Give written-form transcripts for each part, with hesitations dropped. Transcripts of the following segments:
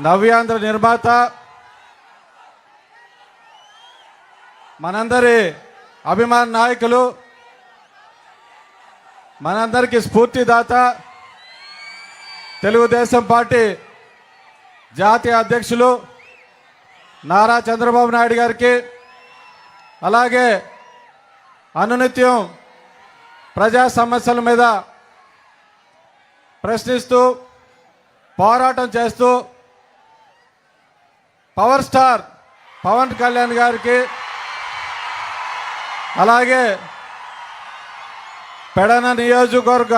నవ్యాంధ్ర నిర్మాత, మనందరి అభిమాన నాయకులు, మనందరికీ స్ఫూర్తిదాత, తెలుగుదేశం పార్టీ జాతీయ అధ్యక్షులు నారా చంద్రబాబు నాయుడు గారికి, అలాగే అనునిత్యం ప్రజా సమస్యల మీద ప్రశ్నిస్తూ పోరాటం చేస్తూ పవర్ స్టార్ పవన్ కళ్యాణ్ గారికి, అలాగే పెడన నియోజకవర్గ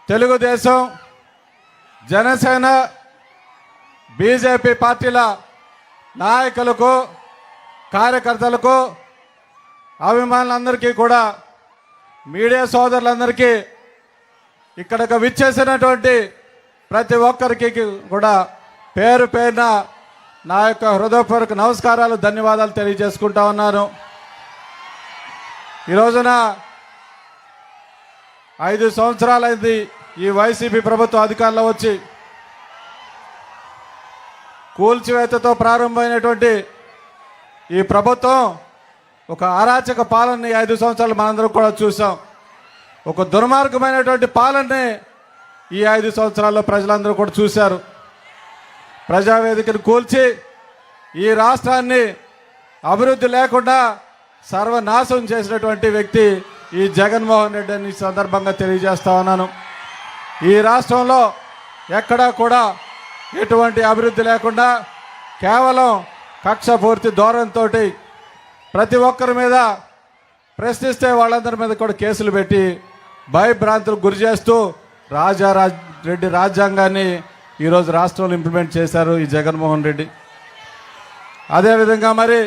తెలుగుదేశం, జనసేన, బీజేపీ పార్టీల నాయకులకు, కార్యకర్తలకు, అభిమానులందరికీ కూడా, మీడియా సోదరులందరికీ, ఇక్కడికి విచ్చేసినటువంటి ప్రతి ఒక్కరికి కూడా పేరు పేరున నా యొక్క హృదయపూర్వక నమస్కారాలు, ధన్యవాదాలు తెలియజేసుకుంటా ఉన్నాను. ఈ రోజున 5 సంవత్సరాలైంది ఈ వైసీపీ ప్రభుత్వం అధికారంలో వచ్చి. కూల్చివేతతో ప్రారంభమైనటువంటి ఈ ప్రభుత్వం ఒక అరాచక పాలనని 5 సంవత్సరాలు మనందరం కూడా చూసాం. ఒక దుర్మార్గమైనటువంటి పాలనని ఈ 5 సంవత్సరాల్లో ప్రజలందరూ కూడా చూశారు. ప్రజావేదికను కూల్చి ఈ రాష్ట్రాన్ని అభివృద్ధి లేకుండా సర్వనాశనం చేసినటువంటి వ్యక్తి ఈ జగన్మోహన్ రెడ్డి అని సందర్భంగా తెలియజేస్తా ఉన్నాను. ఈ రాష్ట్రంలో ఎక్కడా కూడా ఎటువంటి అభివృద్ధి లేకుండా కేవలం కక్షపూర్తి ధోరణితో ప్రతి ఒక్కరి మీద ప్రశ్నిస్తే వాళ్ళందరి మీద కూడా కేసులు పెట్టి భయభ్రాంతులకు గురి చేస్తూ రెడ్డి రాజ్యాంగాన్ని ఈరోజు రాష్ట్రంలో ఇంప్లిమెంట్ చేశారు ఈ జగన్మోహన్ రెడ్డి. అదేవిధంగా మరి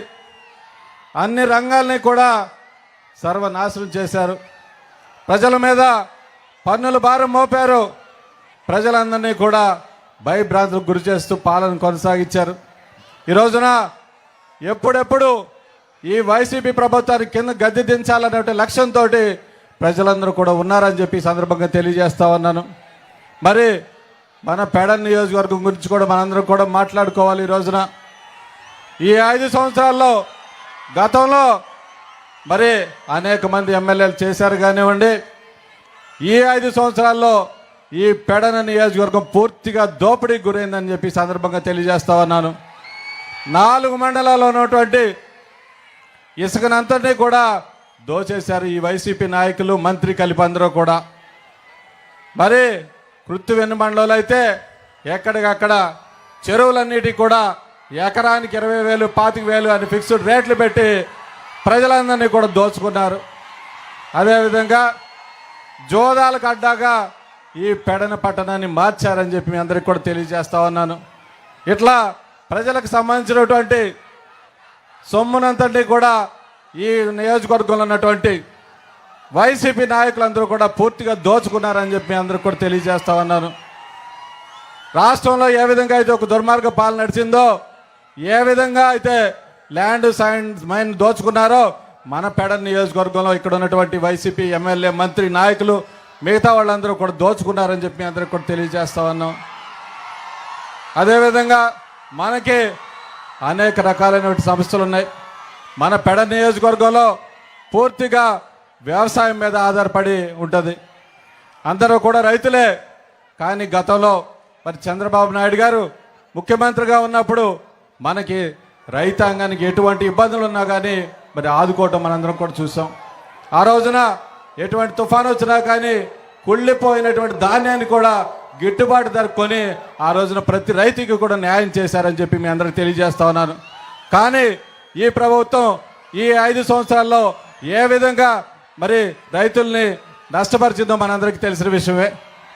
అన్ని రంగాల్ని కూడా సర్వనాశనం చేశారు. ప్రజల మీద పన్నుల భారం మోపారు. ప్రజలందరినీ కూడా భయభ్రాంతులకు గురి చేస్తూ పాలన కొనసాగించారు. ఈ రోజున ఎప్పుడెప్పుడు ఈ వైసీపీ ప్రభుత్వానికి కింద గద్దె దించాలనే లక్ష్యంతో ప్రజలందరూ కూడా ఉన్నారని చెప్పి సందర్భంగా తెలియజేస్తా ఉన్నాను. మరి మన పెడన్ నియోజకవర్గం గురించి కూడా మనందరం కూడా మాట్లాడుకోవాలి. ఈ రోజున ఈ 5 సంవత్సరాల్లో గతంలో మరి అనేక మంది ఎమ్మెల్యేలు చేశారు కానివ్వండి, ఈ 5 సంవత్సరాల్లో ఈ పెడన నియోజకవర్గం పూర్తిగా దోపిడీకి గురైందని చెప్పి సందర్భంగా తెలియజేస్తా ఉన్నాను. 4 మండలాల్లో ఉన్నటువంటి ఇసుకనంతటినీ కూడా దోచేశారు ఈ వైసీపీ నాయకులు, మంత్రి కలిపి అందరూ కూడా. మరి కృత్తివెన్ను మండలంలో అయితే ఎక్కడికక్కడ చెరువులన్నిటికీ కూడా ఎకరానికి 20,000, 25,000 అని ఫిక్స్డ్ రేట్లు పెట్టి ప్రజలందరినీ కూడా దోచుకున్నారు. అదేవిధంగా జోదాలకు అడ్డాగా ఈ పెడన పట్టణాన్ని మార్చారని చెప్పి మీ అందరికీ కూడా తెలియజేస్తా ఉన్నాను. ఇట్లా ప్రజలకు సంబంధించినటువంటి సొమ్మునంతటి కూడా ఈ నియోజకవర్గంలో ఉన్నటువంటి వైసీపీ నాయకులందరూ కూడా పూర్తిగా దోచుకున్నారని చెప్పి అందరూ కూడా తెలియజేస్తా ఉన్నాను. రాష్ట్రంలో ఏ విధంగా అయితే ఒక దుర్మార్గ పాలన నడిచిందో, ఏ విధంగా అయితే ల్యాండ్ సైన్స్ మైన్ దోచుకున్నారో, మన పెడన్ నియోజకవర్గంలో ఇక్కడ ఉన్నటువంటి వైసీపీ ఎమ్మెల్యే, మంత్రి, నాయకులు, మిగతా వాళ్ళందరూ కూడా దోచుకున్నారని చెప్పి అందరికి కూడా తెలియజేస్తా ఉన్నాం. అదేవిధంగా మనకి అనేక రకాలైన సమస్యలు ఉన్నాయి. మన పెడన్ నియోజకవర్గంలో పూర్తిగా వ్యవసాయం మీద ఆధారపడి ఉంటుంది. అందరూ కూడా రైతులే. కానీ గతంలో మరి చంద్రబాబు నాయుడు గారు ముఖ్యమంత్రిగా ఉన్నప్పుడు మనకి రైతాంగానికి ఎటువంటి ఇబ్బందులు ఉన్నా కానీ మరి ఆదుకోవటం మనందరం కూడా చూసాం. ఆ రోజున ఎటువంటి తుఫాను వచ్చినా కానీ కుళ్ళిపోయినటువంటి ధాన్యాన్ని కూడా గిట్టుబాటు ధర కొని ఆ రోజున ప్రతి రైతుకి కూడా న్యాయం చేశారని చెప్పి మీ అందరికి తెలియజేస్తా ఉన్నాను. కానీ ఈ ప్రభుత్వం ఈ 5 సంవత్సరాల్లో ఏ విధంగా మరి రైతుల్ని నష్టపరిచిందో మనందరికీ తెలిసిన విషయమే.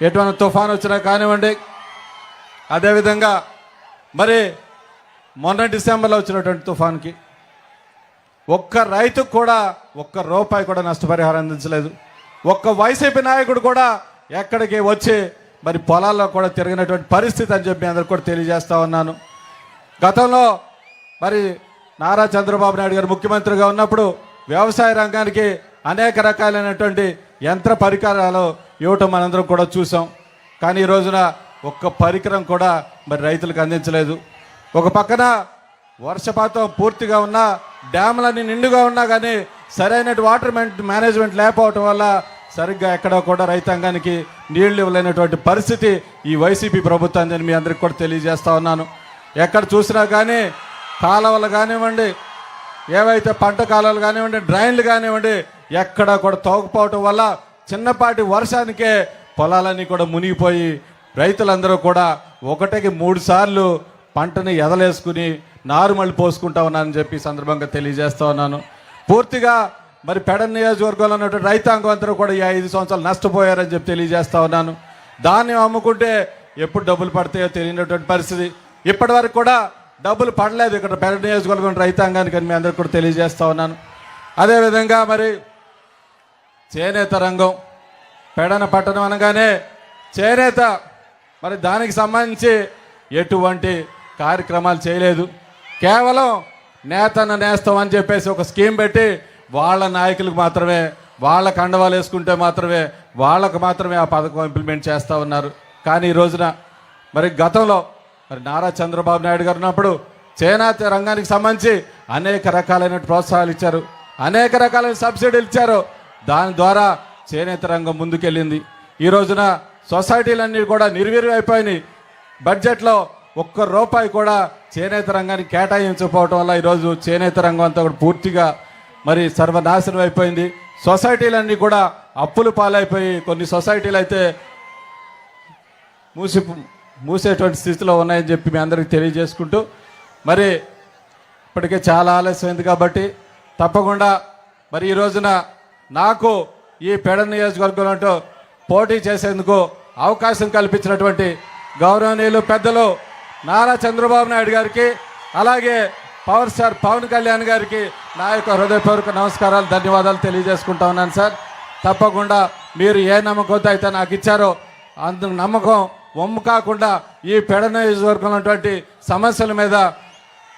ఎటువంటి తుఫాను వచ్చినా కానివ్వండి, అదేవిధంగా మరి మొన్న డిసెంబర్లో వచ్చినటువంటి తుఫాన్కి ఒక్క రైతుకు కూడా ₹1 కూడా నష్టపరిహారం అందించలేదు. ఒక్క వైసీపీ నాయకుడు కూడా ఎక్కడికి వచ్చి మరి పొలాల్లో కూడా తిరిగినటువంటి పరిస్థితి అని చెప్పి అందరికి కూడా తెలియజేస్తా ఉన్నాను. గతంలో మరి నారా చంద్రబాబు నాయుడు గారు ముఖ్యమంత్రిగా ఉన్నప్పుడు వ్యవసాయ రంగానికి అనేక రకాలైనటువంటి యంత్ర పరికరాలు ఇవ్వటం మనందరం కూడా చూసాం. కానీ ఈ రోజున ఒక్క పరికరం కూడా మరి రైతులకు అందించలేదు. ఒక పక్కన వర్షపాతం పూర్తిగా ఉన్నా, డ్యాములన్నీ నిండుగా ఉన్నా కానీ సరైన వాటర్ మేనేజ్మెంట్ లేకపోవటం వల్ల సరిగ్గా ఎక్కడో కూడా రైతాంగానికి నీళ్లు ఇవ్వలేనటువంటి పరిస్థితి ఈ వైసీపీ ప్రభుత్వాన్ని నేను మీ అందరికి కూడా తెలియజేస్తా ఉన్నాను. ఎక్కడ చూసినా కానీ కాలువలు కానివ్వండి, ఏవైతే పంట కాలువలు కానివ్వండి, డ్రైన్లు కానివ్వండి, ఎక్కడ కూడా తోకపోవటం వల్ల చిన్నపాటి వర్షానికే పొలాలన్నీ కూడా మునిగిపోయి రైతులందరూ కూడా ఒకటికి 3 సార్లు పంటని ఎదలేసుకుని నారుమళ్ళి పోసుకుంటా ఉన్నానని చెప్పి సందర్భంగా తెలియజేస్తా ఉన్నాను. పూర్తిగా మరి పెడ నియోజకవర్గంలో ఉన్నటువంటి రైతాంగం అందరూ కూడా ఈ 5 సంవత్సరాలు నష్టపోయారని చెప్పి తెలియజేస్తా ఉన్నాను. దాన్ని అమ్ముకుంటే ఎప్పుడు డబ్బులు పడతాయో తెలియనటువంటి పరిస్థితి. ఇప్పటి వరకు కూడా డబ్బులు పడలేదు ఇక్కడ పెడ నియోజకవర్గం రైతాంగానికి అని మీ అందరికి కూడా తెలియజేస్తా ఉన్నాను. అదేవిధంగా మరి చేనేత రంగం, పెడన పట్టణం అనగానే చేనేత, మరి దానికి సంబంధించి ఎటువంటి కార్యక్రమాలు చేయలేదు. కేవలం నేతన్న నేస్తం అని చెప్పేసి ఒక స్కీమ్ పెట్టి వాళ్ళ నాయకులకు మాత్రమే, వాళ్ళ కండవాలు వేసుకుంటే మాత్రమే వాళ్ళకు మాత్రమే ఆ పథకం ఇంప్లిమెంట్ చేస్తూ ఉన్నారు. కానీ ఈ రోజున మరి గతంలో మరి నారా చంద్రబాబు నాయుడు గారు ఉన్నప్పుడు చేనేత రంగానికి సంబంధించి అనేక రకాలైన ప్రోత్సాహాలు ఇచ్చారు, అనేక రకాలైన సబ్సిడీలు ఇచ్చారు. దాని ద్వారా చేనేత రంగం ముందుకెళ్ళింది. ఈ రోజున సొసైటీలన్నీ కూడా నిర్వీర్యం అయిపోయినాయి. బడ్జెట్లో ₹1 కూడా చేనేత రంగానికి కేటాయించకపోవటం వల్ల ఈరోజు చేనేత రంగం అంతా కూడా పూర్తిగా మరి సర్వనాశనం అయిపోయింది. సొసైటీలన్నీ కూడా అప్పులు పాలైపోయి కొన్ని సొసైటీలు అయితే మూసేటువంటి స్థితిలో ఉన్నాయని చెప్పి మీ అందరికీ తెలియజేసుకుంటూ, మరి ఇప్పటికే చాలా ఆలస్యమైంది కాబట్టి తప్పకుండా మరి ఈ రోజున నాకు ఈ పెడ నియోజకవర్గంలో పోటీ చేసేందుకు అవకాశం కల్పించినటువంటి గౌరవనీయులు పెద్దలు నారా చంద్రబాబు నాయుడు గారికి, అలాగే పవర్ స్టార్ పవన్ కళ్యాణ్ గారికి నా యొక్క హృదయపూర్వక నమస్కారాలు, ధన్యవాదాలు తెలియజేసుకుంటా ఉన్నాను సార్. తప్పకుండా మీరు ఏ నమ్మకంతో అయితే నాకు ఇచ్చారో అందుకు నమ్మకం వమ్ము కాకుండా ఈ పెడ నియోజకవర్గంలో ఉన్నటువంటి సమస్యల మీద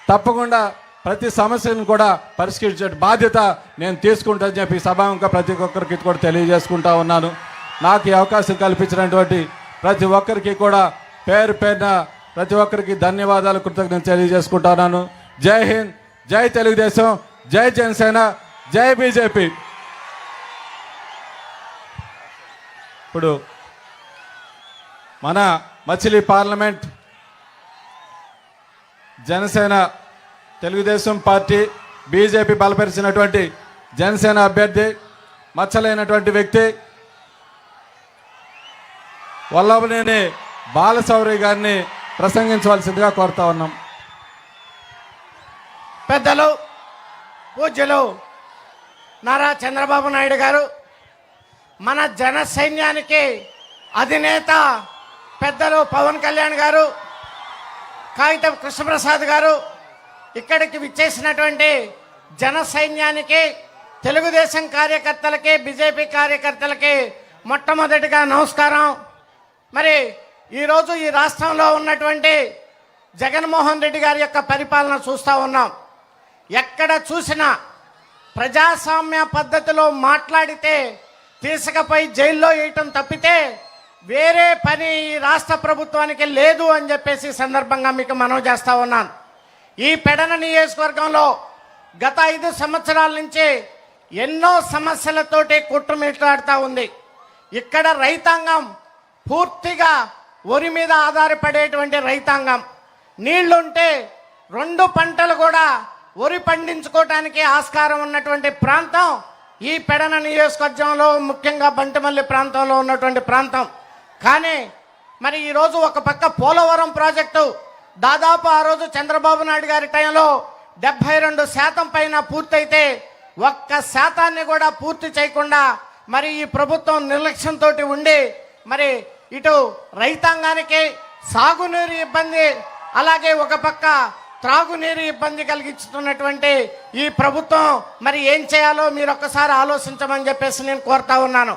తప్పకుండా ప్రతి సమస్యను కూడా పరిష్కరించే బాధ్యత నేను తీసుకుంటానని చెప్పి సభాముఖంగా ప్రతి ఒక్కరికి కూడా తెలియజేసుకుంటా ఉన్నాను. నాకు ఈ అవకాశం కల్పించినటువంటి ప్రతి ఒక్కరికి కూడా పేరు పేరున ప్రతి ఒక్కరికి ధన్యవాదాలు, కృతజ్ఞతలు తెలియజేసుకుంటున్నాను. జై హింద్, జై తెలుగుదేశం, జై జనసేన, జై బీజేపీ. ఇప్పుడు మన Machili parliament Janasena, Telugudesam party, BJP బలపరిచినటువంటి జనసేన అభ్యర్థి మచ్చలైనటువంటి వ్యక్తి వల్లభనేని బాలశౌరి గారిని ప్రసంగించవలసిందిగా కోరుతా ఉన్నాం. పెద్దలు పూజ్యులు నారా చంద్రబాబు నాయుడు గారు, మన జన సైన్యానికి అధినేత పెద్దలు పవన్ కళ్యాణ్ గారు, కాగితం కృష్ణప్రసాద్ గారు, ఇక్కడికి విచ్చేసినటువంటి జన సైన్యానికి, తెలుగుదేశం కార్యకర్తలకి, బీజేపీ కార్యకర్తలకి మొట్టమొదటిగా నమస్కారం. మరి ఈరోజు ఈ రాష్ట్రంలో ఉన్నటువంటి జగన్మోహన్ రెడ్డి గారి యొక్క పరిపాలన చూస్తూ ఉన్నాం. ఎక్కడ చూసినా ప్రజాస్వామ్య పద్ధతిలో మాట్లాడితే తీసుకుపోయి జైల్లో వేయటం తప్పితే వేరే పని ఈ రాష్ట్ర ప్రభుత్వానికి లేదు అని చెప్పేసి సందర్భంగా మీకు మనవి చేస్తూ ఉన్నాను. ఈ పెడన నియోజకవర్గంలో గత 5 సంవత్సరాల నుంచి ఎన్నో సమస్యలతోటి కొట్టుమిట్లాడుతూ ఉంది. ఇక్కడ రైతాంగం పూర్తిగా వరి మీద ఆధారపడేటువంటి రైతాంగం. నీళ్లుంటే 2 పంటలు కూడా వరి పండించుకోవటానికి ఆస్కారం ఉన్నటువంటి ప్రాంతం ఈ పెడన నియోజకవర్గంలో, ముఖ్యంగా బంటిమల్లి ప్రాంతంలో ఉన్నటువంటి ప్రాంతం. కానీ మరి ఈరోజు ఒక పక్క పోలవరం ప్రాజెక్టు దాదాపు ఆ రోజు చంద్రబాబు నాయుడు గారి టైంలో 72% పైన పూర్తయితే 1% కూడా పూర్తి చేయకుండా మరి ఈ ప్రభుత్వం నిర్లక్ష్యంతో ఉండి మరి ఇటు రైతాంగానికి సాగునీరు ఇబ్బంది, అలాగే ఒక పక్క త్రాగునీరు ఇబ్బంది కలిగిస్తున్నటువంటి ఈ ప్రభుత్వం మరి ఏం చేయాలో మీరు ఒక్కసారి ఆలోచించమని చెప్పేసి నేను కోరుతా ఉన్నాను.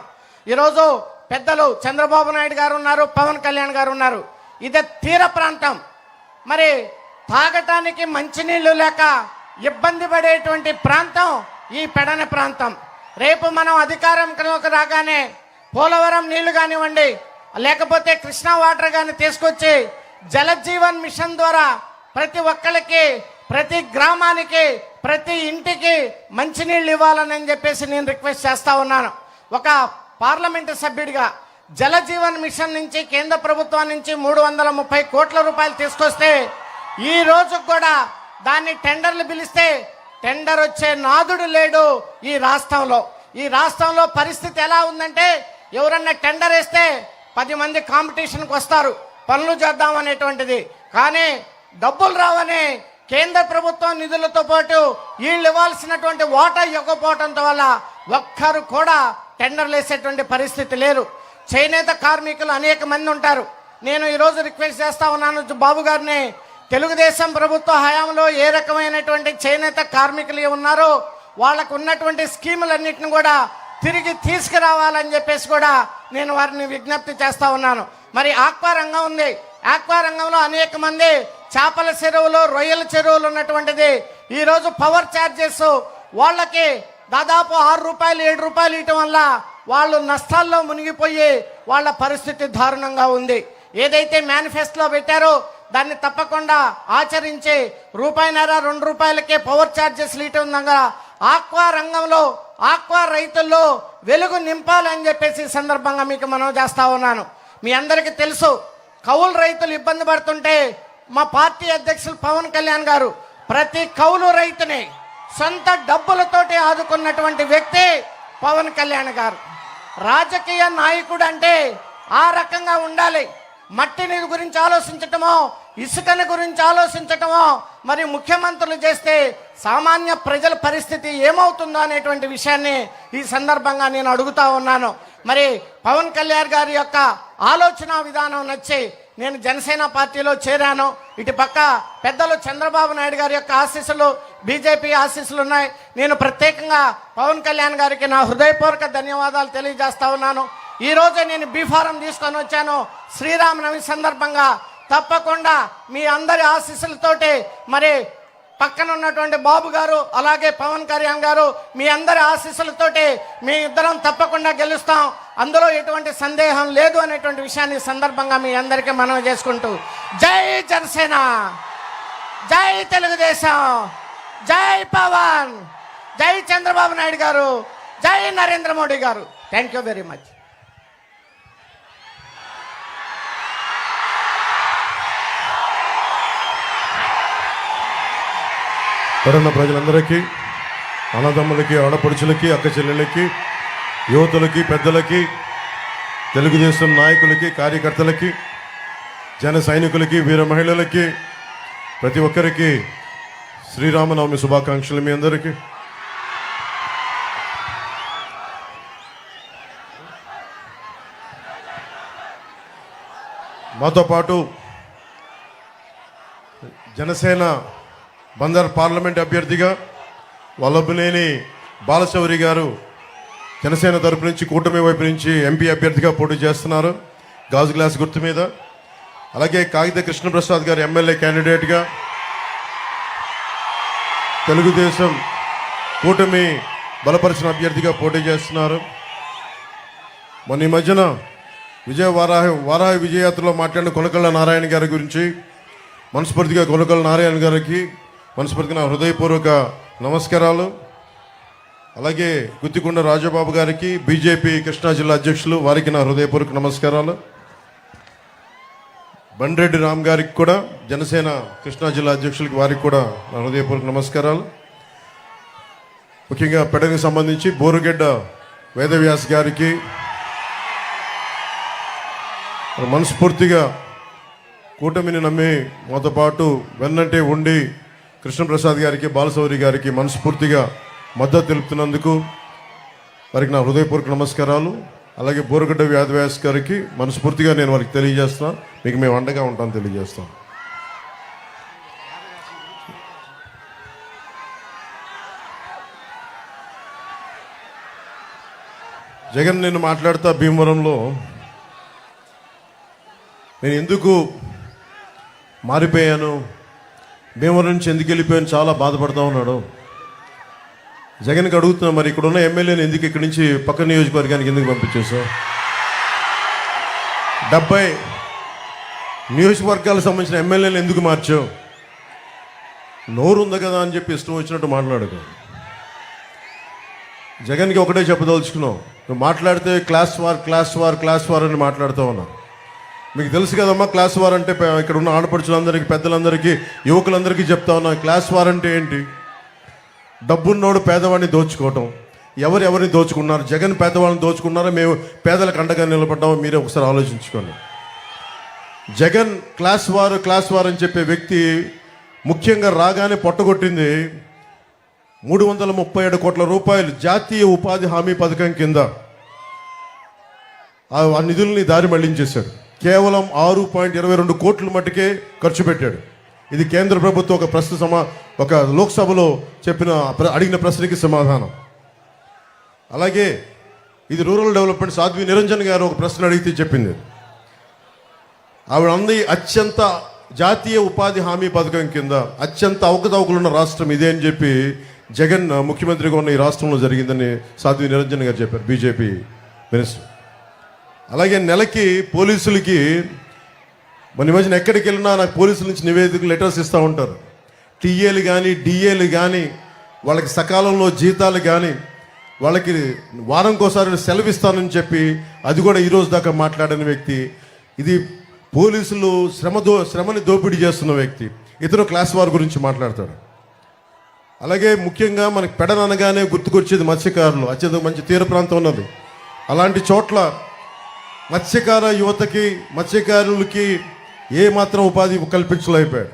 ఈరోజు పెద్దలు చంద్రబాబు నాయుడు గారు ఉన్నారు, పవన్ కళ్యాణ్ గారు ఉన్నారు. ఇది తీర ప్రాంతం. మరి తాగటానికి మంచినీళ్ళు లేక ఇబ్బంది పడేటువంటి ప్రాంతం ఈ పెడన ప్రాంతం. రేపు మనం అధికారంలోకి రాగానే పోలవరం నీళ్లు కానివ్వండి, లేకపోతే కృష్ణా వాటర్ కానీ తీసుకొచ్చి జలజీవన్ మిషన్ ద్వారా ప్రతి ఒక్కరికి, ప్రతి గ్రామానికి, ప్రతి ఇంటికి మంచినీళ్ళు ఇవ్వాలని చెప్పేసి నేను రిక్వెస్ట్ చేస్తా ఉన్నాను. ఒక పార్లమెంటు సభ్యుడిగా జలజీవన్ మిషన్ నుంచి కేంద్ర ప్రభుత్వం నుంచి 330 కోట్ల రూపాయలు తీసుకొస్తే ఈ రోజు కూడా దాన్ని టెండర్లు పిలిస్తే టెండర్ వచ్చే నాదుడు లేడు ఈ రాష్ట్రంలో. ఈ రాష్ట్రంలో పరిస్థితి ఎలా ఉందంటే ఎవరన్నా టెండర్ వేస్తే 10 మంది కాంపిటీషన్కి వస్తారు పనులు చేద్దాం అనేటువంటిది. కానీ డబ్బులు రావని కేంద్ర ప్రభుత్వం నిధులతో పాటు వీళ్ళు ఇవ్వాల్సినటువంటి వాటా ఇవ్వకపోవటంతో వల్ల ఒక్కరు కూడా టెండర్లు వేసేటువంటి పరిస్థితి లేరు. చేనేత కార్మికులు అనేక మంది ఉంటారు. నేను ఈరోజు రిక్వెస్ట్ చేస్తా ఉన్నాను బాబు గారిని, తెలుగుదేశం ప్రభుత్వ హయాంలో ఏ రకమైనటువంటి చేనేత కార్మికులు ఉన్నారో వాళ్ళకు ఉన్నటువంటి స్కీములన్నింటిని కూడా తిరిగి తీసుకురావాలని చెప్పేసి కూడా నేను వారిని విజ్ఞప్తి చేస్తా ఉన్నాను. మరి ఆక్వా రంగం ఉంది. ఆక్వా రంగంలో అనేక మంది చేపల చెరువులు, రొయ్యల చెరువులు ఉన్నటువంటిది. ఈరోజు పవర్ ఛార్జెస్ వాళ్ళకి దాదాపు 6 రూపాయలు 7 రూపాయలు ఇవ్వటం వల్ల వాళ్ళు నష్టాల్లో మునిగిపోయి వాళ్ళ పరిస్థితి దారుణంగా ఉంది. ఏదైతే మేనిఫెస్టోలో పెట్టారో దాన్ని తప్పకుండా ఆచరించి ₹1.5-2 పవర్ ఛార్జెస్ ఇవ్వటం ద్వారా ఆక్వా రంగంలో, ఆక్వా రైతుల్లో వెలుగు నింపాలని చెప్పేసి ఈ సందర్భంగా మీకు మనవి చేస్తా ఉన్నాను. మీ అందరికీ తెలుసు, కౌలు రైతులు ఇబ్బంది పడుతుంటే మా పార్టీ అధ్యక్షులు పవన్ కళ్యాణ్ గారు ప్రతి కౌలు రైతుని సొంత డబ్బులతోటి ఆదుకున్నటువంటి వ్యక్తి పవన్ కళ్యాణ్ గారు. రాజకీయ నాయకుడు అంటే ఆ రకంగా ఉండాలి. మట్టిని గురించి ఆలోచించటమో, ఇసుకని గురించి ఆలోచించటమో మరి ముఖ్యమంత్రులు చేస్తే సామాన్య ప్రజల పరిస్థితి ఏమవుతుందో అనేటువంటి విషయాన్ని ఈ సందర్భంగా నేను అడుగుతా ఉన్నాను. మరి పవన్ కళ్యాణ్ గారి యొక్క ఆలోచన విధానం నచ్చి నేను జనసేన పార్టీలో చేరాను. ఇటు పక్క పెద్దలు చంద్రబాబు నాయుడు గారి యొక్క ఆశీస్సులు, బీజేపీ ఆశీస్సులు ఉన్నాయి. నేను ప్రత్యేకంగా పవన్ కళ్యాణ్ గారికి నా హృదయపూర్వక ధన్యవాదాలు తెలియజేస్తా ఉన్నాను. ఈ రోజు నేను బీఫారం తీసుకొని వచ్చాను. శ్రీరామనవమి సందర్భంగా తప్పకుండా మీ అందరి ఆశీస్సులతోటి మరి పక్కన ఉన్నటువంటి బాబు గారు అలాగే పవన్ కళ్యాణ్ గారు మీ అందరి ఆశీస్సులతోటి మీ ఇద్దరం తప్పకుండా గెలుస్తాం, అందులో ఎటువంటి సందేహం లేదు అనేటువంటి విషయాన్ని సందర్భంగా మీ అందరికీ మనవి చేసుకుంటూ జై జనసేన, జై తెలుగుదేశం, జై పవన్, జై చంద్రబాబు నాయుడు గారు, జై నరేంద్ర మోడీ గారు. Thank you very much. పడున్న ప్రజలందరికీ, అన్నదమ్ములకి, ఆడపడుచులకి, అక్క చెల్లెళ్ళకి, యువతులకి, పెద్దలకి, తెలుగుదేశం నాయకులకి, కార్యకర్తలకి, జన సైనికులకి, వీర మహిళలకి, ప్రతి ఒక్కరికి శ్రీరామనవమి శుభాకాంక్షలు మీ అందరికీ. మాతో పాటు జనసేన బందర్ పార్లమెంట్ అభ్యర్థిగా వల్లభనేని బాలశౌరి గారు జనసేన తరపు నుంచి, కూటమి వైపు నుంచి ఎంపీ అభ్యర్థిగా పోటీ చేస్తున్నారు గాజు గ్లాస్ గుర్తు మీద. అలాగే కాగిత కృష్ణప్రసాద్ గారు ఎమ్మెల్యే క్యాండిడేట్గా తెలుగుదేశం కూటమి బలపరిచిన అభ్యర్థిగా పోటీ చేస్తున్నారు. మొన్న ఈ మధ్యన వారాహి విజయయాత్రలో మాట్లాడిన కొనకళ్ళ నారాయణ గారి గురించి మనస్ఫూర్తిగా కొనకళ్ళ నారాయణ గారికి మనస్ఫూర్తిగా నా హృదయపూర్వక నమస్కారాలు. అలాగే గుత్తికొండ రాజబాబు గారికి, బీజేపీ కృష్ణా జిల్లా అధ్యక్షులు, వారికి నా హృదయపూర్వక నమస్కారాలు. బండ్రెడ్డి రామ్ గారికి కూడా, జనసేన కృష్ణా జిల్లా అధ్యక్షులకి, వారికి కూడా నా హృదయపూర్వక నమస్కారాలు. ముఖ్యంగా పెడకి సంబంధించి బోరుగడ్డ వేదవ్యాస్ గారికి మనస్ఫూర్తిగా కూటమిని నమ్మి మాతో పాటు వెన్నంటే ఉండి కృష్ణప్రసాద్ గారికి, బాలశౌరి గారికి మనస్ఫూర్తిగా మద్దతు తెలుపుతున్నందుకు వారికి నా హృదయపూర్వక నమస్కారాలు. అలాగే బోరుగడ్డ వేదవ్యాస్ గారికి మనస్ఫూర్తిగా నేను వారికి తెలియజేస్తాను, మీకు మేము అండగా ఉంటాను తెలియజేస్తాం. జగన్ నేను మాట్లాడుతా భీమవరంలో నేను ఎందుకు మారిపోయాను, భీమవరం నుంచి ఎందుకు వెళ్ళిపోయాను చాలా బాధపడతా ఉన్నాడు. జగన్కి అడుగుతున్నా, మరి ఇక్కడ ఉన్న ఎమ్మెల్యేని ఎందుకు ఇక్కడి నుంచి పక్క నియోజకవర్గానికి ఎందుకు పంపించేసావు? 70 నియోజకవర్గాలకు సంబంధించిన ఎమ్మెల్యేలు ఎందుకు మార్చావు? నోరు ఉంది కదా అని చెప్పి ఇష్టం వచ్చినట్టు మాట్లాడుకో. జగన్కి ఒకటే చెప్పదలుచుకున్నావు, నువ్వు మాట్లాడితే క్లాస్ వార్ అని మాట్లాడుతూ ఉన్నావు. మీకు తెలుసు కదమ్మా క్లాస్ వార్ అంటే. ఇక్కడ ఉన్న ఆడపడుచులందరికీ, పెద్దలందరికీ, యువకులందరికీ చెప్తా ఉన్నా, క్లాస్ వార్ అంటే ఏంటి? డబ్బున్నోడు పేదవాడిని దోచుకోవటం. ఎవరిని దోచుకున్నారు? జగన్ పేదవాళ్ళని దోచుకున్నారా, మేము పేదలకు అండగా నిలబడ్డామో మీరే ఒకసారి ఆలోచించుకోండి. జగన్ క్లాస్ వార్ అని చెప్పే వ్యక్తి ముఖ్యంగా రాగానే పొట్టగొట్టింది 337 కోట్ల రూపాయలు జాతీయ ఉపాధి హామీ పథకం కింద ఆ నిధుల్ని దారి మళ్లించేశాడు. కేవలం 6.22 కోట్ల మట్టుకే ఖర్చు పెట్టాడు. ఇది కేంద్ర ప్రభుత్వం ఒక లోక్సభలో అడిగిన ప్రశ్నకి సమాధానం. అలాగే ఇది రూరల్ డెవలప్మెంట్ సాధ్వి నిరంజన్ గారు ఒక ప్రశ్న అడిగితే చెప్పింది. ఆవిడ అంది, అత్యంత జాతీయ ఉపాధి హామీ పథకం కింద అత్యంత అవకతవకలున్న రాష్ట్రం ఇదే అని చెప్పి జగన్ ముఖ్యమంత్రిగా ఉన్న ఈ రాష్ట్రంలో జరిగిందని సాధ్వి నిరంజన్ గారు చెప్పారు, బీజేపీ మినిస్టర్. అలాగే నెలకి పోలీసులకి మన మధ్యన ఎక్కడికి వెళ్ళినా నాకు పోలీసుల నుంచి నివేదికలు లెటర్స్ ఇస్తూ ఉంటారు. టీఏలు కానీ డిఏలు కానీ వాళ్ళకి సకాలంలో జీతాలు కానీ వాళ్ళకి వారంకోసారి సెలవు ఇస్తానని చెప్పి అది కూడా ఈరోజు దాకా మాట్లాడిన వ్యక్తి. ఇది పోలీసులు శ్రమని దోపిడీ చేస్తున్న వ్యక్తి. ఇతను క్లాస్ వార్ గురించి మాట్లాడతాడు. అలాగే ముఖ్యంగా మనకి పెడననగానే గుర్తుకొచ్చేది మత్స్యకారులు. అత్యంత మంచి తీర ప్రాంతం ఉన్నది. అలాంటి చోట్ల మత్స్యకార యువతకి, మత్స్యకారులకి ఏమాత్రం ఉపాధి కల్పించలేకపోయాడు.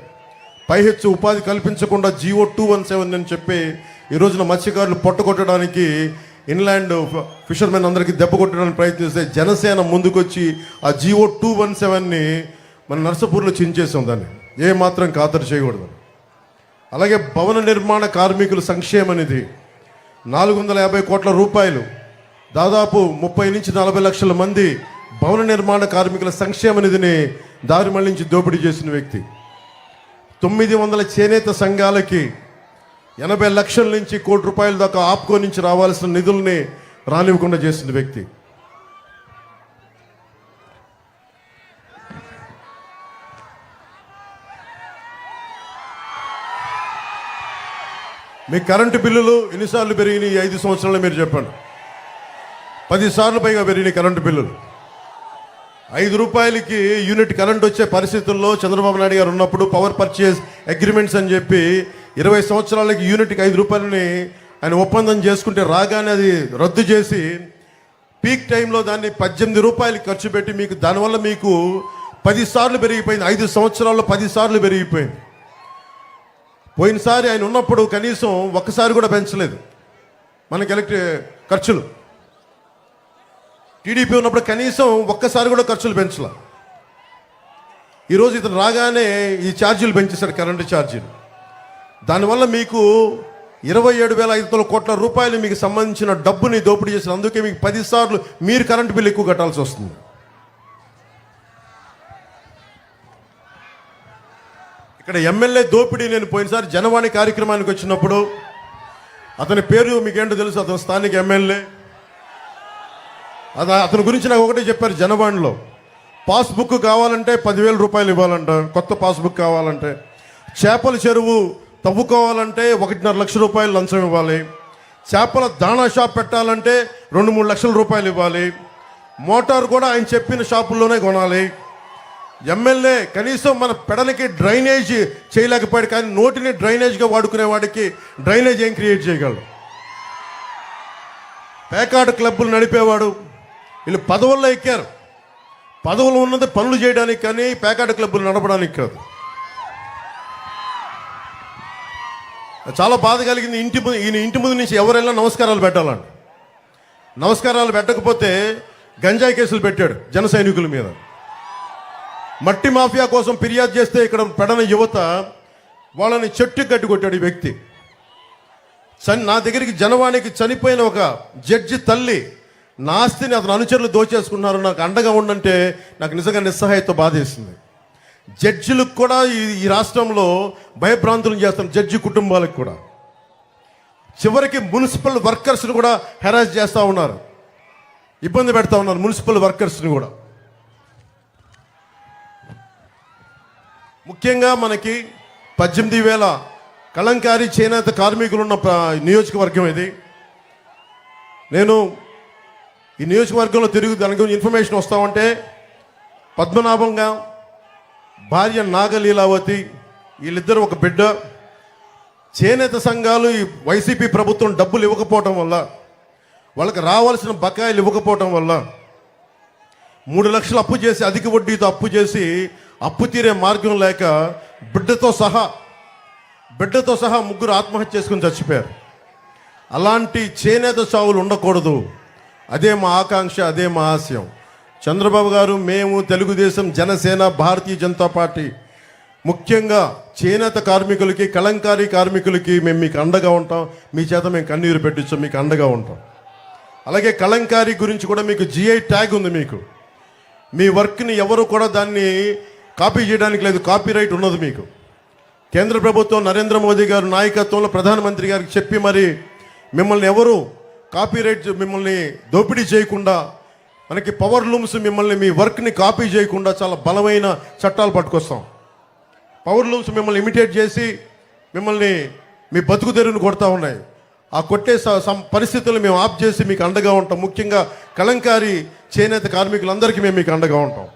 పైహెచ్చు ఉపాధి కల్పించకుండా GO 217 అని చెప్పి ఈ రోజున మత్స్యకారులు పొట్టగొట్టడానికి, ఇన్లాండ్ ఫిషర్మెన్ అందరికీ దెబ్బ కొట్టడానికి ప్రయత్నిస్తే జనసేన ముందుకొచ్చి ఆ GO 217ని మన నర్సపూర్లో చించేసాం. దాన్ని ఏమాత్రం ఖాతరు చేయకూడదు. అలాగే భవన నిర్మాణ కార్మికుల సంక్షేమ నిధి 450 కోట్ల రూపాయలు, దాదాపు 30 నుంచి 40 లక్షల మంది భవన నిర్మాణ కార్మికుల సంక్షేమ నిధిని దారి మళ్లించి దోపిడీ చేసిన వ్యక్తి. 900 చేనేత సంఘాలకి 80 లక్షల నుంచి 1 కోటి రూపాయల దాకా ఆప్కో నుంచి రావాల్సిన నిధుల్ని రానివ్వకుండా చేసిన వ్యక్తి. మీ కరెంటు బిల్లులు ఎన్నిసార్లు పెరిగినాయి 5 సంవత్సరాలు మీరు చెప్పండి. 10 సార్లు పైగా పెరిగినాయి కరెంటు బిల్లులు. 5 రూపాయలకి యూనిట్ కరెంట్ వచ్చే పరిస్థితుల్లో చంద్రబాబు నాయుడు గారు ఉన్నప్పుడు పవర్ పర్చేజ్ అగ్రిమెంట్స్ అని చెప్పి 20 సంవత్సరాలకి యూనిట్కి 5 రూపాయలని ఆయన ఒప్పందం చేసుకుంటే రాగానే అది రద్దు చేసి పీక్ టైంలో దాన్ని 18 రూపాయలకి ఖర్చు పెట్టి మీకు దానివల్ల మీకు 10 సార్లు పెరిగిపోయింది. 5 సంవత్సరాల్లో 10 సార్లు పెరిగిపోయింది. పోయినసారి ఆయన ఉన్నప్పుడు కనీసం ఒక్కసారి కూడా పెంచలేదు మనకి ఖర్చులు. టీడీపీ ఉన్నప్పుడు కనీసం ఒక్కసారి కూడా ఖర్చులు పెంచలే. ఈరోజు ఇతను రాగానే ఈ ఛార్జీలు పెంచేశారు, కరెంటు ఛార్జీలు. దానివల్ల మీకు 27,500 కోట్ల రూపాయలు మీకు సంబంధించిన డబ్బుని దోపిడీ చేశారు. అందుకే మీకు 10 సార్లు మీరు కరెంటు బిల్లు ఎక్కువ కట్టాల్సి వస్తుంది. ఇక్కడ ఎమ్మెల్యే దోపిడీ, నేను పోయినసారి జనవాణి కార్యక్రమానికి వచ్చినప్పుడు అతని పేరు మీకేంటో తెలుసు, అతను స్థానిక ఎమ్మెల్యే. అతని గురించి నాకు ఒకటే చెప్పారు జనవాణిలో. పాస్బుక్ కావాలంటే 10,000 రూపాయలు ఇవ్వాలంట, కొత్త పాస్బుక్ కావాలంటే. చేపల చెరువు తవ్వుకోవాలంటే 1.5 లక్ష రూపాయలు లంచం ఇవ్వాలి. చేపల దాణా షాప్ పెట్టాలంటే 2-3 లక్షల రూపాయలు ఇవ్వాలి. మోటార్ కూడా ఆయన చెప్పిన షాపుల్లోనే కొనాలి. ఎమ్మెల్యే కనీసం మన పెడలకి డ్రైనేజ్ చేయలేకపోయాడు, కానీ నోటిని డ్రైనేజ్గా వాడుకునే వాడికి డ్రైనేజ్ ఏం క్రియేట్ చేయగలడు? పేకాట క్లబ్బులు నడిపేవాడు. వీళ్ళు పదవుల్లో ఎక్కారు. పదవులు ఉన్నది పనులు చేయడానికి, కానీ పేకాట క్లబ్బులు నడపడానికి కాదు. చాలా బాధ కలిగింది. ఈయన ఇంటి ముందు నుంచి ఎవరైనా నమస్కారాలు పెట్టాలండి. నమస్కారాలు పెట్టకపోతే గంజాయి కేసులు పెట్టాడు జన సైనికుల మీద. మట్టి మాఫియా కోసం ఫిర్యాదు చేస్తే ఇక్కడ పెడన యువత వాళ్ళని చెట్టు కట్టి కొట్టాడు ఈ వ్యక్తి. నా దగ్గరికి జనవాణికి చనిపోయిన ఒక జడ్జి తల్లి నా ఆస్తిని అతను అనుచరులు దోచేసుకున్నారు, నాకు అండగా ఉండంటే నాకు నిజంగా నిస్సహాయతో బాధేసింది. జడ్జిలకు కూడా ఈ రాష్ట్రంలో భయభ్రాంతులను చేస్తున్న జడ్జి కుటుంబాలకు కూడా. చివరికి మున్సిపల్ వర్కర్స్ని కూడా హెరాస్ చేస్తూ ఉన్నారు, ఇబ్బంది పెడతా ఉన్నారు మున్సిపల్ వర్కర్స్ని కూడా. ముఖ్యంగా మనకి 18,000 కలంకారీ చేనేత కార్మికులు ఉన్న నియోజకవర్గం ఇది. నేను ఈ నియోజకవర్గంలో తిరుగు దాని గురించి ఇన్ఫర్మేషన్ వస్తామంటే పద్మనాభంగా భార్య నాగలీలావతి వీళ్ళిద్దరూ ఒక బిడ్డ. చేనేత సంఘాలు ఈ వైసీపీ ప్రభుత్వం డబ్బులు ఇవ్వకపోవటం వల్ల, వాళ్ళకి రావాల్సిన బకాయిలు ఇవ్వకపోవటం వల్ల 3 లక్షలు అప్పు చేసి, అధిక వడ్డీతో అప్పు చేసి, అప్పు తీరే మార్గం లేక బిడ్డతో సహా 3 ఆత్మహత్య చేసుకుని చచ్చిపోయారు. అలాంటి చేనేత చావులు ఉండకూడదు. అదే మా ఆకాంక్ష, అదే మా ఆశయం. చంద్రబాబు గారు, మేము తెలుగుదేశం, జనసేన, భారతీయ జనతా పార్టీ ముఖ్యంగా చేనేత కార్మికులకి, కలంకారీ కార్మికులకి మేము మీకు అండగా ఉంటాం. మీ చేత మేము కన్నీరు పెట్టించాం, మీకు అండగా ఉంటాం. అలాగే కలంకారీ గురించి కూడా మీకు జిఐ ట్యాగ్ ఉంది. మీకు మీ వర్క్ని ఎవరు కూడా దాన్ని కాపీ చేయడానికి లేదు, కాపీరైట్ ఉన్నది మీకు. కేంద్ర ప్రభుత్వం నరేంద్ర మోదీ గారు నాయకత్వంలో ప్రధానమంత్రి గారికి చెప్పి మరి మిమ్మల్ని ఎవరు కాపీరైట్, మిమ్మల్ని దోపిడీ చేయకుండా, మనకి పవర్ లూమ్స్ మిమ్మల్ని మీ వర్క్ని కాపీ చేయకుండా చాలా బలమైన చట్టాలు పట్టుకొస్తాం. పవర్ లూమ్స్ మిమ్మల్ని ఇమిటేట్ చేసి మిమ్మల్ని మీ బతుకు తెరువును కొడతా ఉన్నాయి. ఆ కొట్టే పరిస్థితులను మేము ఆఫ్ చేసి మీకు అండగా ఉంటాం. ముఖ్యంగా కలంకారీ చేనేత కార్మికులందరికీ మేము మీకు అండగా ఉంటాం.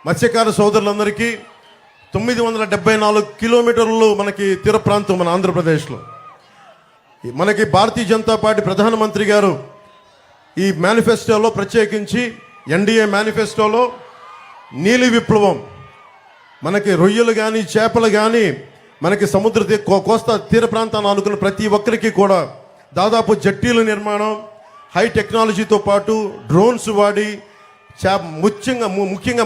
మత్స్యకార సోదరులందరికీ 974 కిలోమీటర్లు మనకి తీర ప్రాంతం మన ఆంధ్రప్రదేశ్లో. మనకి భారతీయ జనతా పార్టీ ప్రధానమంత్రి గారు ఈ మేనిఫెస్టోలో ప్రత్యేకించి ఎన్డీఏ మేనిఫెస్టోలో నీలి విప్లవం, మనకి రొయ్యలు కానీ చేపలు కానీ మనకి సముద్ర కోస్తా తీర ప్రాంతాన్ని ఆనుకున్న ప్రతి ఒక్కరికి కూడా దాదాపు జట్టీల నిర్మాణం, హై టెక్నాలజీతో పాటు డ్రోన్స్ వాడి ముఖ్యంగా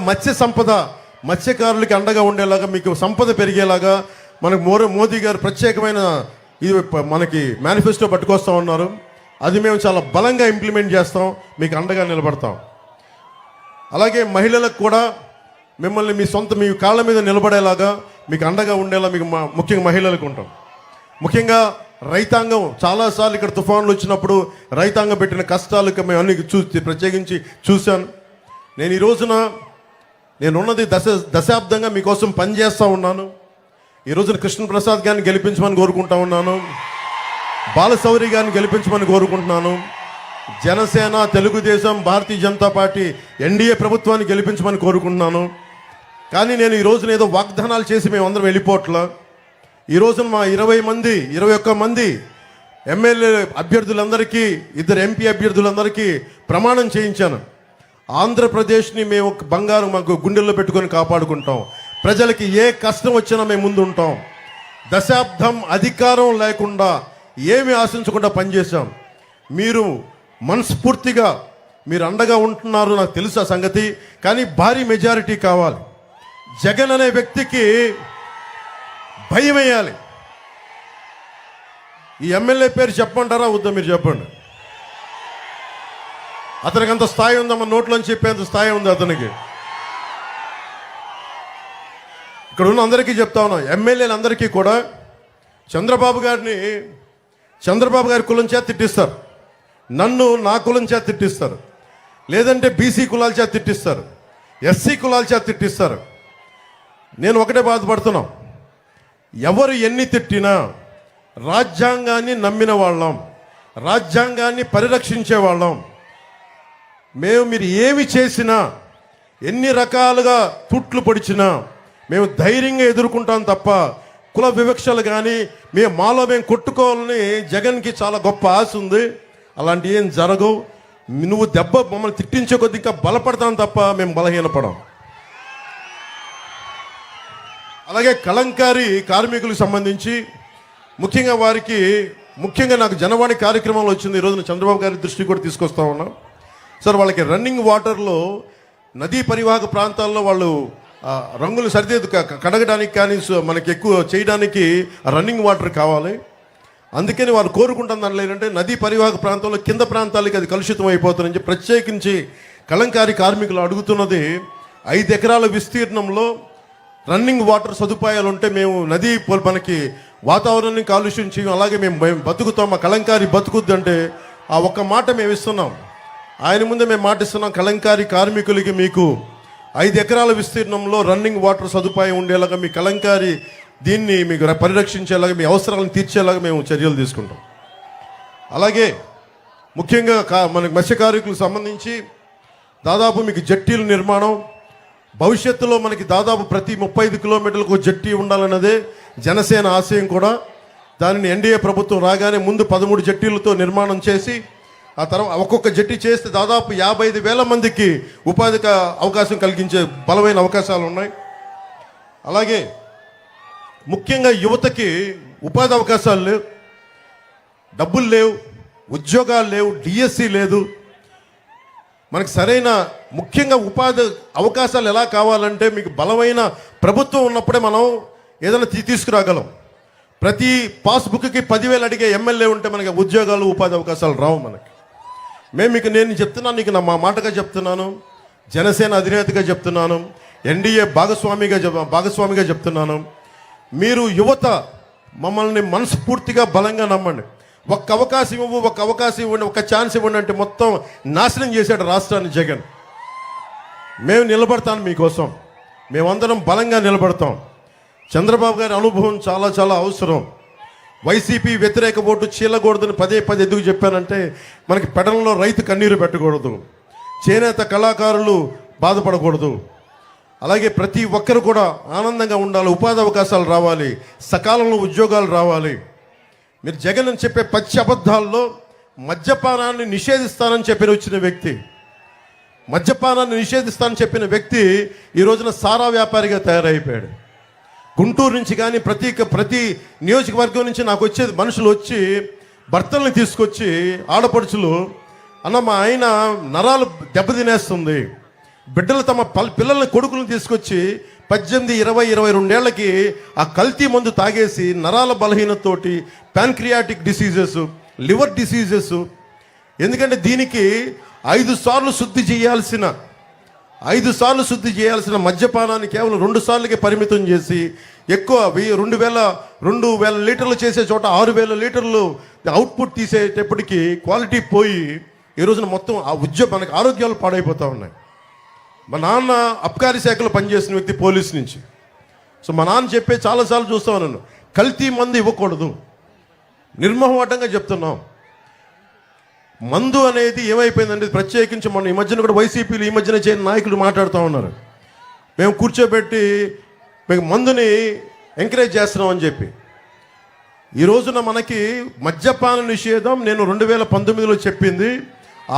మత్స్యకారులకి అండగా ఉండేలాగా, మీకు సంపద పెరిగేలాగా మనకు మోదీ గారు ప్రత్యేకమైన ఇది మనకి మేనిఫెస్టో పట్టుకొస్తా ఉన్నారు. అది మేము చాలా బలంగా ఇంప్లిమెంట్ చేస్తాం, మీకు అండగా నిలబడతాం. అలాగే మహిళలకు కూడా మిమ్మల్ని మీ కాళ్ళ మీద నిలబడేలాగా, మీకు అండగా ఉండేలా మీకు ముఖ్యంగా మహిళలకు ఉంటాం. ముఖ్యంగా రైతాంగం, చాలాసార్లు ఇక్కడ తుఫాన్లు వచ్చినప్పుడు రైతాంగం పెట్టిన కష్టాలకు మేము అన్ని ప్రత్యేకించి చూశాను. నేను ఈ రోజున నేనున్నది దశాబ్దంగా మీకోసం పనిచేస్తూ ఉన్నాను. ఈ రోజున కృష్ణప్రసాద్ గారిని గెలిపించమని కోరుకుంటా ఉన్నాను, బాలశౌరి గారిని గెలిపించమని కోరుకుంటున్నాను, జనసేన, తెలుగుదేశం, భారతీయ జనతా పార్టీ ఎన్డీఏ ప్రభుత్వాన్ని గెలిపించమని కోరుకుంటున్నాను. కానీ నేను ఈ రోజున ఏదో వాగ్దానాలు చేసి మేమందరం వెళ్ళిపోవట్లా. ఈ రోజున మా 21 మంది ఎమ్మెల్యే అభ్యర్థులందరికీ, 2 ఎంపీ అభ్యర్థులందరికీ ప్రమాణం చేయించాను. ఆంధ్రప్రదేశ్ని మేము బంగారం మాకు గుండెల్లో పెట్టుకొని కాపాడుకుంటాం. ప్రజలకి ఏ కష్టం వచ్చినా మేము ముందు ఉంటాం. దశాబ్దం అధికారం లేకుండా ఏమి ఆశించకుండా పనిచేశాం. మీరు మనస్ఫూర్తిగా మీరు అండగా ఉంటున్నారు, నాకు తెలుసు ఆ సంగతి. కానీ భారీ మెజారిటీ కావాలి. జగన్ అనే వ్యక్తికి భయం వేయాలి. ఈ ఎమ్మెల్యే పేరు చెప్పమంటారా వద్దా? మీరు చెప్పండి. అతనికి అంత స్థాయి ఉందమ్మా, నోట్లోంచి చెప్పేంత స్థాయి ఉంది అతనికి. ఇక్కడ ఉన్న అందరికీ చెప్తా ఉన్నాం, ఎమ్మెల్యేలందరికీ కూడా చంద్రబాబు గారి కులం చేత తిట్టిస్తారు, నన్ను నా కులం చేత తిట్టిస్తారు, లేదంటే బీసీ కులాల చేత తిట్టిస్తారు, ఎస్సీ కులాల చేత తిట్టిస్తారు. నేను ఒకటే బాధపడుతున్నాం, ఎవరు ఎన్ని తిట్టినా రాజ్యాంగాన్ని నమ్మిన వాళ్ళం, రాజ్యాంగాన్ని పరిరక్షించే వాళ్ళం. మీరు ఏమి చేసినా, ఎన్ని రకాలుగా తుట్లు పొడిచినా మేము ధైర్యంగా ఎదుర్కొంటాం తప్ప కుల వివక్షలు కానీ మాలో మేము కొట్టుకోవాలని జగన్కి చాలా గొప్ప ఆశ ఉంది. అలాంటి ఏం జరగవు. నువ్వు మమ్మల్ని తిట్టించే కొద్ది ఇంకా బలపడతాం తప్ప మేము బలహీనపడం. అలాగే కలంకారీ కార్మికులకు సంబంధించి ముఖ్యంగా నాకు జనవాణి కార్యక్రమంలో వచ్చింది. ఈరోజు చంద్రబాబు గారి దృష్టికి కూడా తీసుకొస్తా ఉన్నాం. సార్, వాళ్ళకి రన్నింగ్ వాటర్లో నదీ పరివాహక ప్రాంతాల్లో వాళ్ళు రంగులు సరిదిద్దు కడగడానికి కానీ మనకి ఎక్కువ చేయడానికి రన్నింగ్ వాటర్ కావాలి. అందుకని వారు కోరుకుంటాం దానిలో ఏంటంటే నదీ పరివాహక ప్రాంతంలో కింద ప్రాంతాలకి అది కలుషితం అయిపోతుందని చెప్పి ప్రత్యేకించి కలంకారీ కార్మికులు అడుగుతున్నది 5 ఎకరాల విస్తీర్ణంలో రన్నింగ్ వాటర్ సదుపాయాలు ఉంటే మేము నదీ మనకి వాతావరణాన్ని కాలుష్యం చేయం, అలాగే మేము బతుకుతాం, మా కలంకారీ బతుకుద్ది అంటే ఆ ఒక్క మాట మేము ఇస్తున్నాం. ఆయన ముందే మేము మాటిస్తున్నాం, కలంకారీ కార్మికులకి మీకు 5 ఎకరాల విస్తీర్ణంలో రన్నింగ్ వాటర్ సదుపాయం ఉండేలాగా మీ కలంకారీ దీన్ని మీకు పరిరక్షించేలాగా మీ అవసరాలను తీర్చేలాగా మేము చర్యలు తీసుకుంటాం. అలాగే ముఖ్యంగా మనకి మత్స్యకార్మికులకు సంబంధించి దాదాపు మీకు జట్టీల నిర్మాణం, భవిష్యత్తులో మనకి దాదాపు ప్రతి 35 కిలోమీటర్లకు జట్టి ఉండాలన్నదే జనసేన ఆశయం కూడా. దానిని ఎన్డీఏ ప్రభుత్వం రాగానే ముందు 13 జట్టీలతో నిర్మాణం చేసి ఆ తర్వాత ఒక్కొక్క జట్టి చేస్తే దాదాపు 55,000 మందికి ఉపాధి అవకాశం కలిగించే బలమైన అవకాశాలు ఉన్నాయి. అలాగే ముఖ్యంగా యువతకి ఉపాధి అవకాశాలు లేవు, డబ్బులు లేవు, ఉద్యోగాలు లేవు, డిఎస్సి లేదు. మనకి సరైన ముఖ్యంగా ఉపాధి అవకాశాలు ఎలా కావాలంటే మీకు బలమైన ప్రభుత్వం ఉన్నప్పుడే మనం ఏదైనా తీసుకురాగలం. ప్రతి పాస్బుక్కి 10,000 అడిగే ఎమ్మెల్యే ఉంటే మనకి ఉద్యోగాలు ఉపాధి అవకాశాలు రావు మనకి. నేను చెప్తున్నాను, నీకు నా మాటగా చెప్తున్నాను, జనసేన అధినేతగా చెప్తున్నాను, ఎన్డీఏ భాగస్వామిగా చెప్తున్నాను. మీరు యువత మమ్మల్ని మనస్ఫూర్తిగా బలంగా నమ్మండి. ఒక్క అవకాశం ఇవ్వండి, ఒక్క ఛాన్స్ ఇవ్వండి అంటే మొత్తం నాశనం చేశాడు రాష్ట్రాన్ని జగన్. మేము నిలబడతాను మీకోసం, మేమందరం బలంగా నిలబడతాం. చంద్రబాబు గారి అనుభవం చాలా చాలా అవసరం. వైసీపీ వ్యతిరేక ఓటు చీలకూడదని పదే ఎందుకు చెప్పానంటే, మనకి పెడలలో రైతు కన్నీరు పెట్టకూడదు, చేనేత కళాకారులు బాధపడకూడదు. అలాగే ప్రతి ఒక్కరు కూడా ఆనందంగా ఉండాలి, ఉపాధి అవకాశాలు రావాలి, సకాలంలో ఉద్యోగాలు రావాలి. మీరు జగన్ అని చెప్పే పచ్చి అబద్ధాల్లో మద్యపానాన్ని నిషేధిస్తానని చెప్పిన వచ్చిన వ్యక్తి, మద్యపానాన్ని నిషేధిస్తానని చెప్పిన వ్యక్తి ఈ రోజున సారా వ్యాపారిగా తయారైపోయాడు. గుంటూరు నుంచి కానీ ప్రతి నియోజకవర్గం నుంచి నాకు వచ్చేది మనుషులు వచ్చి భర్తల్ని తీసుకొచ్చి ఆడపడుచులు, అన్న మా ఆయన నరాలు దెబ్బతినేస్తుంది, బిడ్డలు తమ పిల్లల్ని కొడుకులను తీసుకొచ్చి 18, 20, 22 ఏళ్లకి ఆ కల్తీ మందు తాగేసి నరాల బలహీనతతోటి ప్యాన్క్రియాటిక్ డిసీజెస్, లివర్ డిసీజెస్. ఎందుకంటే దీనికి 5 సార్లు శుద్ధి చేయాల్సిన మద్యపానాన్ని కేవలం 2 సార్లకే పరిమితం చేసి ఎక్కువ 2,000 లీటర్లు చేసే చోట 6,000 లీటర్లు అవుట్పుట్ తీసేటప్పటికి క్వాలిటీ పోయి ఈ రోజున మొత్తం మనకి ఆరోగ్యాలు పాడైపోతూ ఉన్నాయి. మా నాన్న అబ్కారీ శాఖలో పనిచేసిన వ్యక్తి, పోలీస్ నుంచి. సో మా నాన్న చెప్పే చాలాసార్లు చూస్తా ఉన్నాను, కల్తీ మందు ఇవ్వకూడదు, నిర్మోహమాటంగా చెప్తున్నాం. మందు అనేది ఏమైపోయిందంటే ప్రత్యేకించి మన ఈ మధ్యన కూడా వైసీపీలు ఈ మధ్యన చేయని నాయకులు మాట్లాడుతూ ఉన్నారు, మేము కూర్చోబెట్టి మేము మందుని ఎంకరేజ్ చేస్తున్నాం అని చెప్పి. ఈ రోజున మనకి మద్యపాన నిషేధం నేను 2019లో చెప్పింది.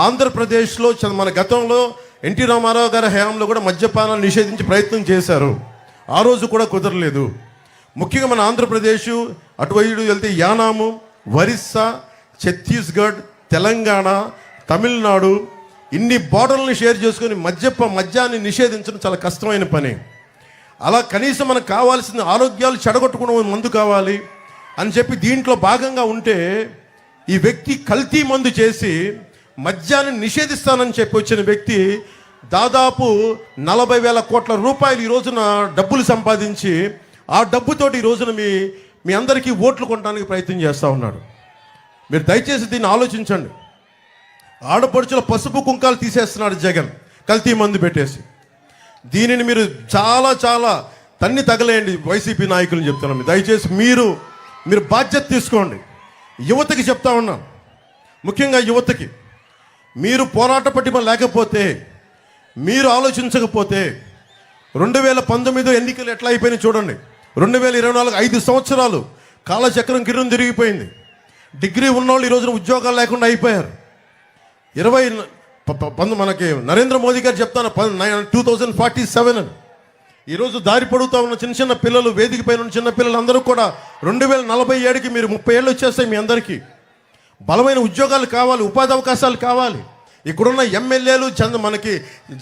ఆంధ్రప్రదేశ్లో మన గతంలో ఎన్టీ రామారావు గారి హయాంలో కూడా మద్యపానాన్ని నిషేధించి ప్రయత్నం చేశారు, ఆ రోజు కూడా కుదరలేదు. ముఖ్యంగా మన ఆంధ్రప్రదేశ్ అటువైపు వెళ్తే యానాము, ఒరిస్సా, ఛత్తీస్గఢ్, తెలంగాణ, తమిళనాడు ఇన్ని బార్డర్లను షేర్ చేసుకొని మద్యాన్ని నిషేధించడం చాలా కష్టమైన పని. అలా కనీసం మనకు కావాల్సిన ఆరోగ్యాలు చెడగొట్టుకునే మందు కావాలి అని చెప్పి దీంట్లో భాగంగా ఉంటే ఈ వ్యక్తి కల్తీ మందు చేసి మద్యాన్ని నిషేధిస్తానని చెప్పి వచ్చిన వ్యక్తి దాదాపు 40,000 కోట్ల రూపాయలు ఈ రోజున డబ్బులు సంపాదించి ఆ డబ్బుతోటి ఈ రోజున మీ అందరికీ ఓట్లు కొనడానికి ప్రయత్నం చేస్తూ ఉన్నాడు. మీరు దయచేసి దీన్ని ఆలోచించండి. ఆడపడుచుల పసుపు కుంకాలు తీసేస్తున్నాడు జగన్ కల్తీ మందు పెట్టేసి. దీనిని మీరు చాలా చాలా తన్ని తగలేయండి. వైసీపీ నాయకులు చెప్తున్నాను, దయచేసి మీరు బాధ్యత తీసుకోండి. యువతకి చెప్తా ఉన్నాను, ముఖ్యంగా యువతకి, మీరు పోరాట పటిమ లేకపోతే, మీరు ఆలోచించకపోతే 2019 ఎన్నికలు ఎట్లా అయిపోయినాయి చూడండి. 2024 5 సంవత్సరాలు కాలచక్రం కిరణం తిరిగిపోయింది. డిగ్రీ ఉన్నవాళ్ళు ఈ రోజున ఉద్యోగాలు లేకుండా అయిపోయారు. మనకి నరేంద్ర మోదీ గారు చెప్తాను 2047 అని. ఈరోజు దారి పడుతూ ఉన్న చిన్న పిల్లలు, వేదిక పైన ఉన్న చిన్న పిల్లలు అందరూ కూడా 2047కి మీరు 30 ఏళ్ళు వచ్చేస్తాయి. మీ అందరికీ బలమైన ఉద్యోగాలు కావాలి, ఉపాధి అవకాశాలు కావాలి. ఇక్కడున్న ఎమ్మెల్యేలు మనకి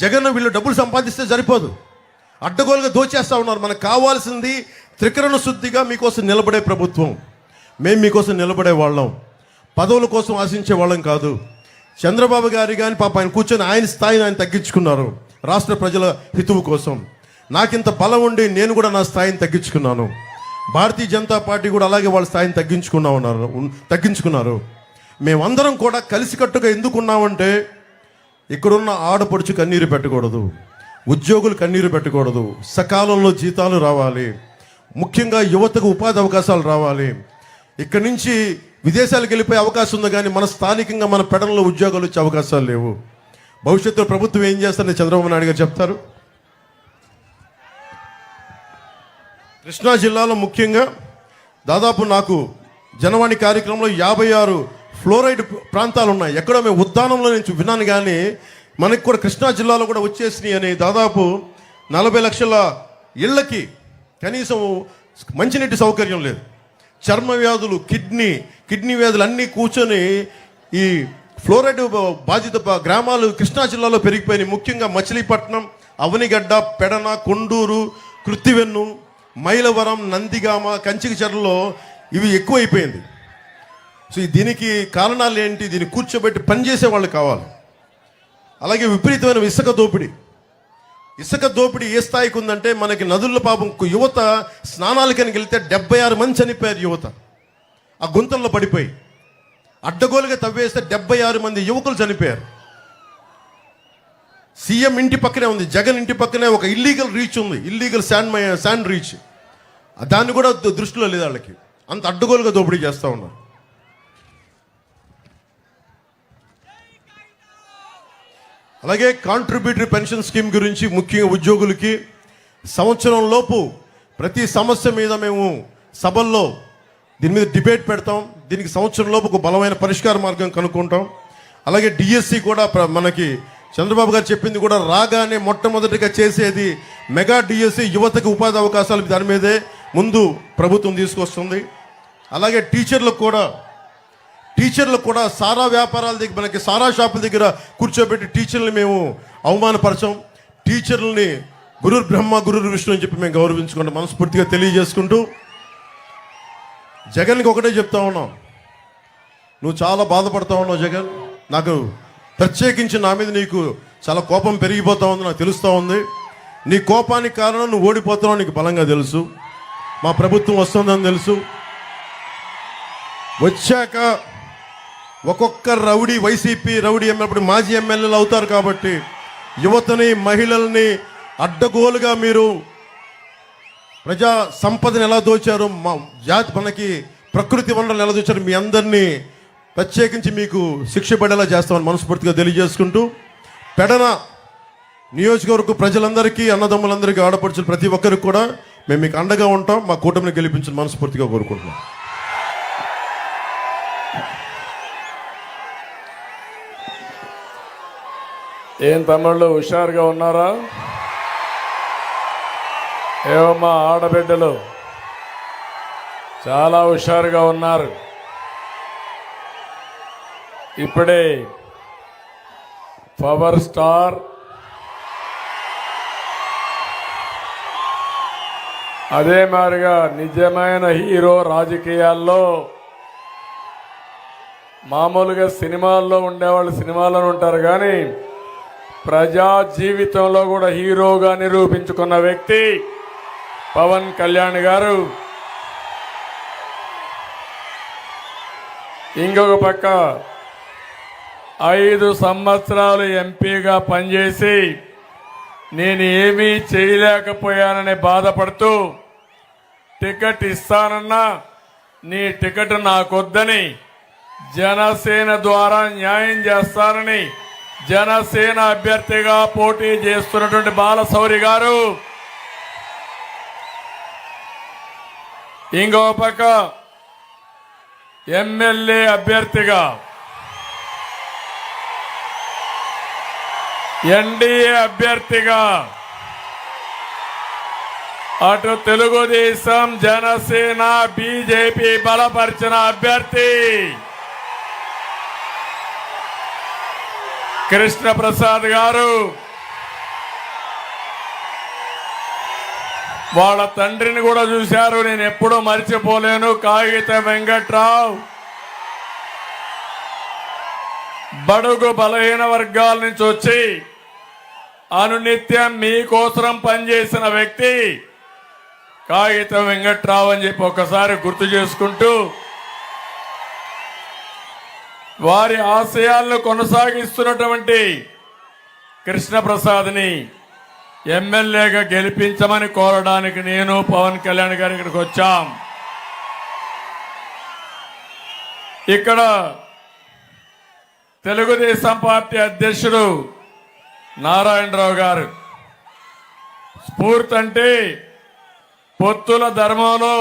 జగన్ వీళ్ళు డబ్బులు సంపాదిస్తే సరిపోదు, అడ్డగోలుగా దోచేస్తూ ఉన్నారు. మనకు కావాల్సింది త్రికరణ శుద్ధిగా మీకోసం నిలబడే ప్రభుత్వం. మేము మీకోసం నిలబడే వాళ్ళం, పదవుల కోసం ఆశించే వాళ్ళం కాదు. చంద్రబాబు గారి కానీ పాప ఆయన కూర్చొని ఆయన స్థాయిని ఆయన తగ్గించుకున్నారు రాష్ట్ర ప్రజల హితువు కోసం. నాకింత బలం ఉండి నేను కూడా నా స్థాయిని తగ్గించుకున్నాను. భారతీయ జనతా పార్టీ కూడా అలాగే వాళ్ళ స్థాయిని తగ్గించుకున్నారు. మేమందరం కూడా కలిసికట్టుగా ఎందుకున్నామంటే ఇక్కడున్న ఆడపడుచు కన్నీరు పెట్టకూడదు, ఉద్యోగులు కన్నీరు పెట్టకూడదు, సకాలంలో జీతాలు రావాలి, ముఖ్యంగా యువతకు ఉపాధి అవకాశాలు రావాలి. ఇక్కడి నుంచి విదేశాలకు వెళ్ళిపోయే అవకాశం ఉంది, కానీ మన స్థానికంగా మన పెడల్లో ఉద్యోగాలు వచ్చే అవకాశాలు లేవు. భవిష్యత్తులో ప్రభుత్వం ఏం చేస్తారని చంద్రబాబు నాయుడు గారు చెప్తారు. కృష్ణా జిల్లాలో ముఖ్యంగా దాదాపు నాకు జనవాణి కార్యక్రమంలో 56 ఫ్లోరైడ్ ప్రాంతాలు ఉన్నాయి. ఎక్కడో మేము ఉద్దానంలో నుంచి విన్నాను, కానీ మనకి కూడా కృష్ణా జిల్లాలో కూడా వచ్చేసినాయి అని. దాదాపు 40 లక్షల ఇళ్లకి కనీసం మంచినీటి సౌకర్యం లేదు. చర్మ వ్యాధులు, కిడ్నీ వ్యాధులు అన్నీ కూర్చొని ఈ ఫ్లోరైడ్ బాధిత గ్రామాలు కృష్ణా జిల్లాలో పెరిగిపోయినాయి. ముఖ్యంగా మచిలీపట్నం, అవనిగడ్డ, పెడన, కొండూరు, కృత్తివెన్ను, మైలవరం, నందిగామ, కంచికచర్లలో ఇవి ఎక్కువైపోయింది. సో దీనికి కారణాలు ఏంటి? దీన్ని కూర్చోబెట్టి పనిచేసే వాళ్ళు కావాలి. అలాగే విపరీతమైన ఇసుక దోపిడీ ఏ స్థాయికి ఉందంటే, మనకి నదుల పాపం యువత స్నానాలకని వెళ్తే 76 మంది చనిపోయారు. యువత ఆ గుంతల్లో పడిపోయి అడ్డగోలుగా తవ్వేస్తే 76 మంది యువకులు చనిపోయారు. సీఎం ఇంటి పక్కనే ఉంది, జగన్ ఇంటి పక్కనే ఒక ఇల్లీగల్ రీచ్ ఉంది, ఇల్లీగల్ శాండ్ రీచ్. దాన్ని కూడా దృష్టిలో లేదు వాళ్ళకి. అంత అడ్డగోలుగా దోపిడీ చేస్తూ ఉన్నారు. అలాగే కాంట్రిబ్యూటరీ పెన్షన్ స్కీమ్ గురించి ముఖ్యంగా ఉద్యోగులకి సంవత్సరం లోపు ప్రతి సమస్య మీద మేము సభల్లో దీని మీద డిబేట్ పెడతాం. దీనికి సంవత్సరం లోపు ఒక బలమైన పరిష్కార మార్గం కనుక్కుంటాం. అలాగే డిఎస్సి కూడా మనకి చంద్రబాబు గారు చెప్పింది కూడా రాగానే మొట్టమొదటిగా చేసేది మెగా డిఎస్సి, యువతకు ఉపాధి అవకాశాలు. దాని మీదే ముందు ప్రభుత్వం తీసుకొస్తుంది. అలాగే టీచర్లకు కూడా సారా వ్యాపారాల దగ్గర, మనకి సారా షాపుల దగ్గర కూర్చోబెట్టి టీచర్లని మేము అవమానపరచాం. టీచర్లని గురు బ్రహ్మ గురు విష్ణు అని చెప్పి మేము గౌరవించుకుంటాం. మనస్ఫూర్తిగా తెలియజేసుకుంటూ జగన్కి ఒకటే చెప్తా ఉన్నాం, నువ్వు చాలా బాధపడతా ఉన్నావు జగన్. నాకు ప్రత్యేకించి నా మీద నీకు చాలా కోపం పెరిగిపోతా ఉంది, నాకు తెలుస్తూ ఉంది. నీ కోపానికి కారణం నువ్వు ఓడిపోతున్నావు నీకు బలంగా తెలుసు. మా ప్రభుత్వం వస్తుందని తెలుసు. వచ్చాక ఒక్కొక్క రౌడీ, వైసీపీ రౌడీ ఎమ్మెల్యే, మాజీ ఎమ్మెల్యేలు అవుతారు. కాబట్టి యువతని, మహిళల్ని అడ్డగోలుగా మీరు ప్రజా సంపదను ఎలా దోచారు, మా జాతి మనకి ప్రకృతి వనరులను ఎలా దోచారు, మీ అందరినీ ప్రత్యేకించి మీకు శిక్ష పడేలా చేస్తామని మనస్ఫూర్తిగా తెలియజేసుకుంటూ, పెడన నియోజకవర్గ ప్రజలందరికీ, అన్నదమ్ములందరికీ, ఆడపడుచులు ప్రతి ఒక్కరికి కూడా మేము మీకు అండగా ఉంటాం. మా కూటమిని గెలిపించని మనస్ఫూర్తిగా కోరుకుంటున్నాం. ఏం తమ్ముళ్ళు హుషారుగా ఉన్నారా? ఏమో మా ఆడబిడ్డలు చాలా హుషారుగా ఉన్నారు. ఇప్పుడే పవర్ స్టార్, అదే మాదిరిగా నిజమైన హీరో రాజకీయాల్లో, మామూలుగా సినిమాల్లో ఉండేవాళ్ళు సినిమాల్లోనే ఉంటారు, కానీ ప్రజా జీవితంలో కూడా హీరోగా నిరూపించుకున్న వ్యక్తి పవన్ కళ్యాణ్ గారు. ఇంకొక పక్క 5 సంవత్సరాలు ఎంపీగా పనిచేసి నేను ఏమీ చేయలేకపోయానని బాధపడుతూ టికెట్ ఇస్తానన్నా నీ టికెట్ నాకొద్దని, జనసేన ద్వారా న్యాయం చేస్తానని జనసేన అభ్యర్థిగా పోటీ చేస్తున్నటువంటి బాలశౌరి గారు, ఇంకో పక్క ఎమ్మెల్యే అభ్యర్థిగా, ఎన్డీఏ అభ్యర్థిగా, అటు తెలుగుదేశం, జనసేన, బీజేపీ బలపరిచిన అభ్యర్థి కృష్ణ ప్రసాద్ గారు. వాళ్ళ తండ్రిని కూడా చూశారు, నేను ఎప్పుడూ మర్చిపోలేను. కాగిత వెంకట్రావు బడుగు బలహీన వర్గాల నుంచి వచ్చి అనునిత్యం మీకోసం పనిచేసిన వ్యక్తి కాగిత వెంకట్రావు అని చెప్పి ఒకసారి గుర్తు చేసుకుంటూ, వారి ఆశయాలను కొనసాగిస్తున్నటువంటి కృష్ణప్రసాద్ని ఎమ్మెల్యేగా గెలిపించమని కోరడానికి నేను పవన్ కళ్యాణ్ గారు ఇక్కడికి వచ్చాం. ఇక్కడ తెలుగుదేశం పార్టీ అధ్యక్షుడు నారాయణరావు గారు స్ఫూర్తి అంటే పొత్తుల ధర్మంలో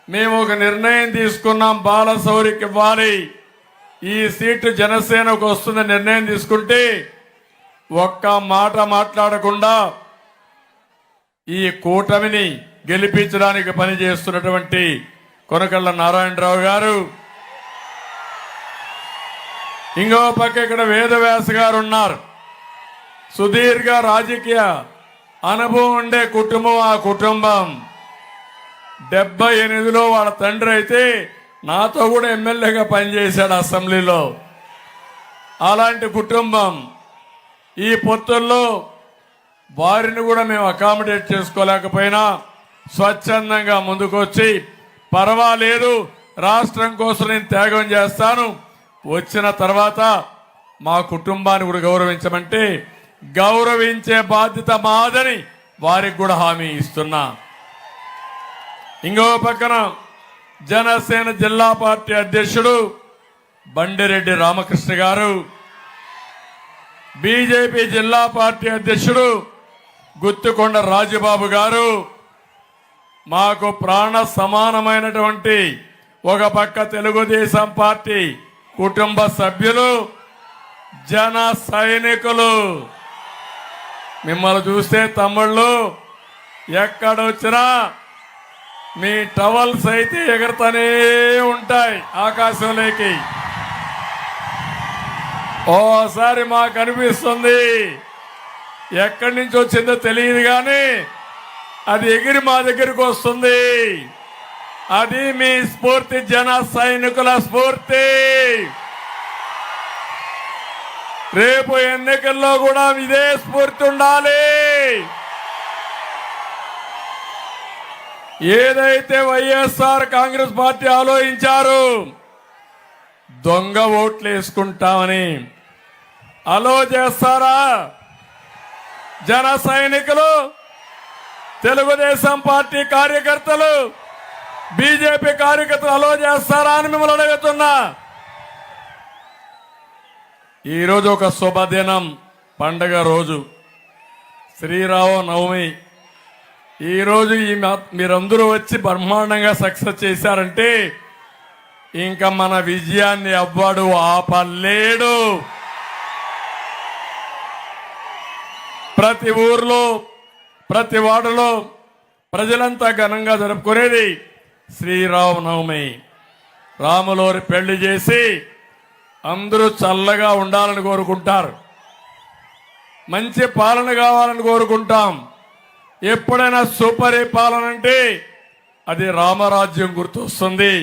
మేము ఒక నిర్ణయం తీసుకున్నాం, బాలశౌరికి ఇవ్వాలి, ఈ సీటు జనసేనకు వస్తున్న నిర్ణయం తీసుకుంటే ఒక్క మాట మాట్లాడకుండా ఈ కూటమిని గెలిపించడానికి పనిచేస్తున్నటువంటి కొనకళ్ళ నారాయణరావు గారు, ఇంకో పక్క ఇక్కడ వేదవ్యాస గారు ఉన్నారు. సుదీర్ఘ రాజకీయ అనుభవం ఉండే కుటుంబం ఆ కుటుంబం. 78లో వాళ్ళ తండ్రి అయితే నాతో కూడా ఎమ్మెల్యేగా పనిచేశాడు అసెంబ్లీలో. అలాంటి కుటుంబం. ఈ పొత్తుల్లో వారిని కూడా మేము అకామిడేట్ చేసుకోలేకపోయినా స్వచ్ఛందంగా ముందుకొచ్చి పర్వాలేదు రాష్ట్రం కోసం నేను త్యాగం చేస్తాను, వచ్చిన తర్వాత మా కుటుంబాన్ని కూడా గౌరవించమంటే గౌరవించే బాధ్యత మాదని వారికి కూడా హామీ ఇస్తున్నా. ఇంకో పక్కన జనసేన జిల్లా పార్టీ అధ్యక్షుడు బండిరెడ్డి రామకృష్ణ గారు, బీజేపీ జిల్లా పార్టీ అధ్యక్షుడు గుత్తికొండ రాజబాబు గారు, మాకు ప్రాణ సమానమైనటువంటి ఒక పక్క తెలుగుదేశం పార్టీ కుటుంబ సభ్యులు, జన సైనికులు. మిమ్మల్ని చూస్తే తమ్ముళ్ళు ఎక్కడొచ్చినా మీ టవల్స్ అయితే ఎగరతానే ఉంటాయి ఆకాశంలోకి. ఓసారి మాకు అనిపిస్తుంది ఎక్కడి నుంచి వచ్చిందో తెలియదు కానీ అది ఎగిరి మా దగ్గరికి వస్తుంది. అది మీ స్ఫూర్తి, జన సైనికుల స్ఫూర్తి. రేపు ఎన్నికల్లో కూడా ఇదే స్ఫూర్తి ఉండాలి. ఏదైతే వైఎస్ఆర్ కాంగ్రెస్ పార్టీ ఆలోచించారు దొంగ ఓట్లు వేసుకుంటామని, అలో చేస్తారా జన సైనికులు, తెలుగుదేశం పార్టీ కార్యకర్తలు, బీజేపీ కార్యకర్తలు అలో చేస్తారా అని మిమ్మల్ని అడుగుతున్నా. ఈరోజు ఒక శుభదినం, పండగ రోజు, శ్రీరామ నవమి. ఈరోజు మీరందరూ వచ్చి బ్రహ్మాండంగా సక్సెస్ చేశారంటే ఇంకా మన విజయాన్ని ఎవ్వడు ఆపలేడు. ప్రతి ఊర్లో ప్రతి వార్డులో ప్రజలంతా ఘనంగా జరుపుకునేది శ్రీరామనవమి. రాములోరి పెళ్లి చేసి అందరూ చల్లగా ఉండాలని కోరుకుంటారు, మంచి పాలన కావాలని కోరుకుంటాం. ఎప్పుడైనా సుపరిపాలన అంటే అది రామరాజ్యం గుర్తొస్తుంది.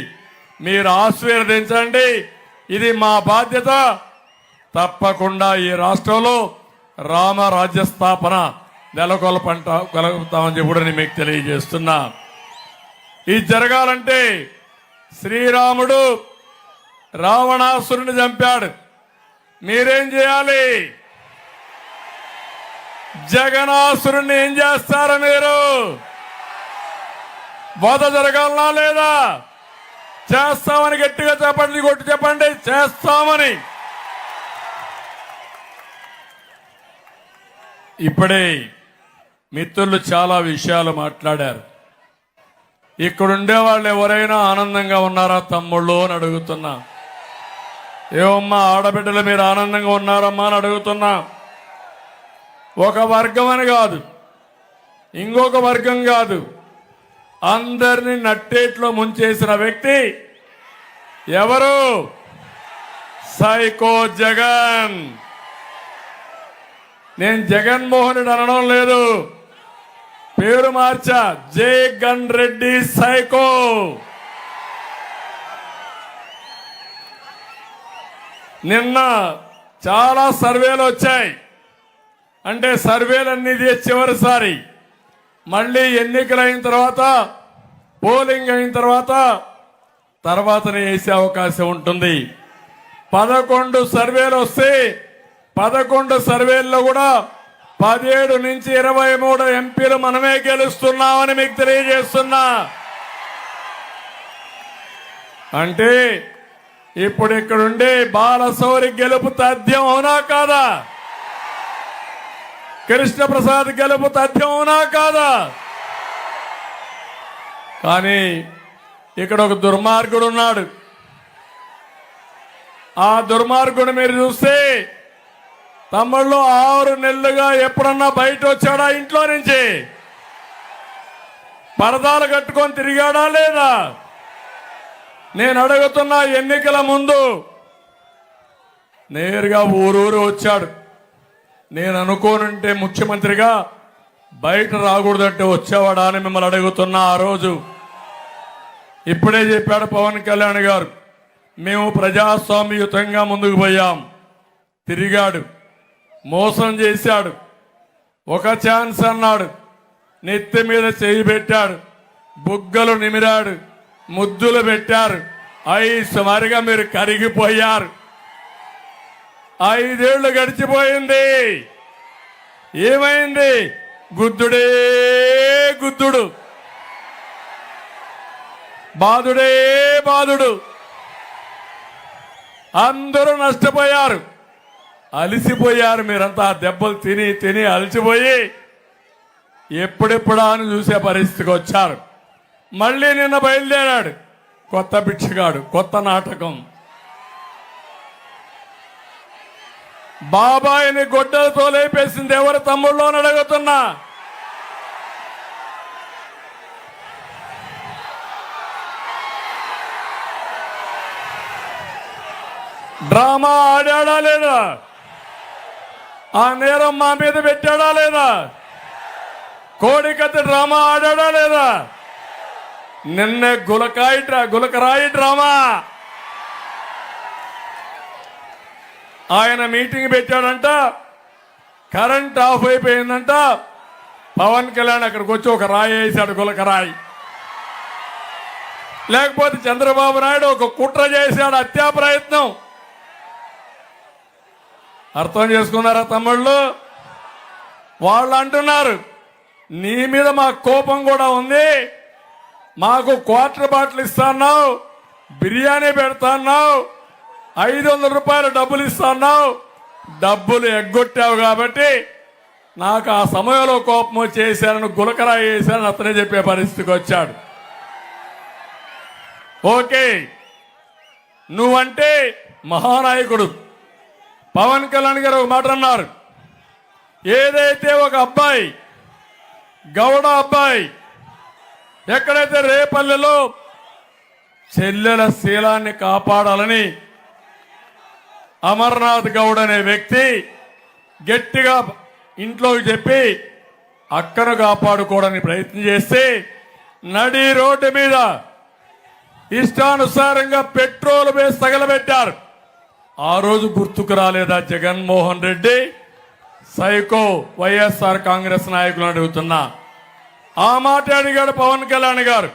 మీరు ఆశీర్వదించండి, ఇది మా బాధ్యత. తప్పకుండా ఈ రాష్ట్రంలో రామరాజ్య స్థాపన నెలకొల్పగలుగుతామని చెప్పి కూడా నేను మీకు తెలియజేస్తున్నా. ఇది జరగాలంటే శ్రీరాముడు రావణాసురుని చంపాడు. మీరేం చేయాలి? జగనాసురుణ్ణి ఏం చేస్తారా? మీరు వధ జరగాలనా లేదా? చేస్తామని గట్టిగా చెప్పండి, కొట్టి చెప్పండి చేస్తామని. ఇప్పుడే మిత్రులు చాలా విషయాలు మాట్లాడారు. ఇక్కడుండే వాళ్ళు ఎవరైనా ఆనందంగా ఉన్నారా తమ్ముళ్ళు అని అడుగుతున్నా. ఏమమ్మా ఆడబిడ్డలు మీరు ఆనందంగా ఉన్నారమ్మా అని అడుగుతున్నా. ఒక వర్గం అని కాదు, ఇంకొక వర్గం కాదు, అందరినీ నట్టేట్లో ముంచేసిన వ్యక్తి ఎవరు? సైకో జగన్. నేను జగన్మోహన్ రెడ్డి అనడం లేదు, పేరు మార్చా, జగన్ రెడ్డి సైకో. నిన్న చాలా సర్వేలు వచ్చాయి. అంటే సర్వేలన్నీ చివరిసారి మళ్ళీ ఎన్నికలైన తర్వాత, పోలింగ్ అయిన తర్వాతనే వేసే అవకాశం ఉంటుంది. 11 సర్వేలు వస్తే 11 సర్వేల్లో కూడా 17 నుంచి 23 ఎంపీలు మనమే గెలుస్తున్నామని మీకు తెలియజేస్తున్నా. అంటే ఇప్పుడు ఇక్కడుండే బాలశౌరి గెలుపు తథ్యం అవునా కాదా? కృష్ణప్రసాద్ గెలుపు తథ్యం అవునా కాదా? కానీ ఇక్కడ ఒక దుర్మార్గుడు ఉన్నాడు. ఆ దుర్మార్గుడు మీరు చూస్తే తమ్ముళ్ళు 6 నెలలుగా ఎప్పుడన్నా బయట వచ్చాడా ఇంట్లో నుంచి? పరదాలు కట్టుకొని తిరిగాడా లేదా? నేను అడుగుతున్నా, ఎన్నికల ముందు నేరుగా ఊరూరు వచ్చాడు. నేను అనుకోనుంటే ముఖ్యమంత్రిగా బయట రాకూడదంటే వచ్చేవాడా అని మిమ్మల్ని అడుగుతున్నా. ఆ రోజు ఇప్పుడే చెప్పాడు పవన్ కళ్యాణ్ గారు, మేము ప్రజాస్వామ్యయుతంగా ముందుకు పోయాం. తిరిగాడు, మోసం చేశాడు, ఒక ఛాన్స్ అన్నాడు, నెత్తి మీద చేయి పెట్టాడు, బుగ్గలు నిమిరాడు, ముద్దులు పెట్టారు. 5 మరిగా మీరు కరిగిపోయారు. 5 ఏళ్లు గడిచిపోయింది. ఏమైంది? గుద్దుడే గుద్దుడు, బాధుడే బాధుడు. అందరూ నష్టపోయారు, అలిసిపోయారు. మీరంతా దెబ్బలు తిని తిని అలసిపోయి ఎప్పుడెప్పుడా అని చూసే పరిస్థితికి వచ్చారు. మళ్ళీ నిన్న బయలుదేరాడు కొత్త భిక్షగాడు, కొత్త నాటకం. బాబాయిని గొడ్డలతో లేపేసింది ఎవరు తమ్ముళ్ళు అని అడుగుతున్నా. డ్రామా ఆడాడా లేదా? ఆ నేరం మా మీద పెట్టాడా లేదా? కోడికత్తి డ్రామా ఆడాడా లేదా? నిన్నే గులకరాయి డ్రామా. ఆయన మీటింగ్ పెట్టాడంట, కరెంట్ ఆఫ్ అయిపోయిందంట. పవన్ కళ్యాణ్ అక్కడికి వచ్చి ఒక రాయి వేశాడు, గులకరాయి. లేకపోతే చంద్రబాబు నాయుడు ఒక కుట్ర చేశాడు, హత్యా ప్రయత్నం. అర్థం చేసుకున్నారా తమ్ముళ్ళు? వాళ్ళు అంటున్నారు, నీ మీద మాకు కోపం కూడా ఉంది, మాకు క్వార్టర్ బాటిల్ ఇస్తాన్నావు, బిర్యానీ పెడతాన్నావు, 500 రూపాయలు డబ్బులు ఇస్తాన్నావు, డబ్బులు ఎగ్గొట్టావు కాబట్టి నాకు ఆ సమయంలో కోపం వచ్చేసానని గులకరాయి వేశానని అతనే చెప్పే పరిస్థితికి వచ్చాడు. ఓకే, నువ్వంటే మహానాయకుడు. పవన్ కళ్యాణ్ గారు ఒక మాట అన్నారు, ఏదైతే ఒక అబ్బాయి, గౌడ అబ్బాయి, ఎక్కడైతే రేపల్లెలో చెల్లెల శీలాన్ని కాపాడాలని అమర్నాథ్ గౌడ్ అనే వ్యక్తి గట్టిగా ఇంట్లోకి చెప్పి అక్కను కాపాడుకోవడానికి ప్రయత్నం చేస్తే నడి రోడ్డు మీద ఇష్టానుసారంగా పెట్రోల్ వేసి తగలబెట్టారు. ఆ రోజు గుర్తుకు రాలేదా జగన్మోహన్ రెడ్డి? సైకో వైఎస్ఆర్ కాంగ్రెస్ నాయకులు అడుగుతున్నా. ఆ మాట అడిగాడు పవన్ కళ్యాణ్ గారు.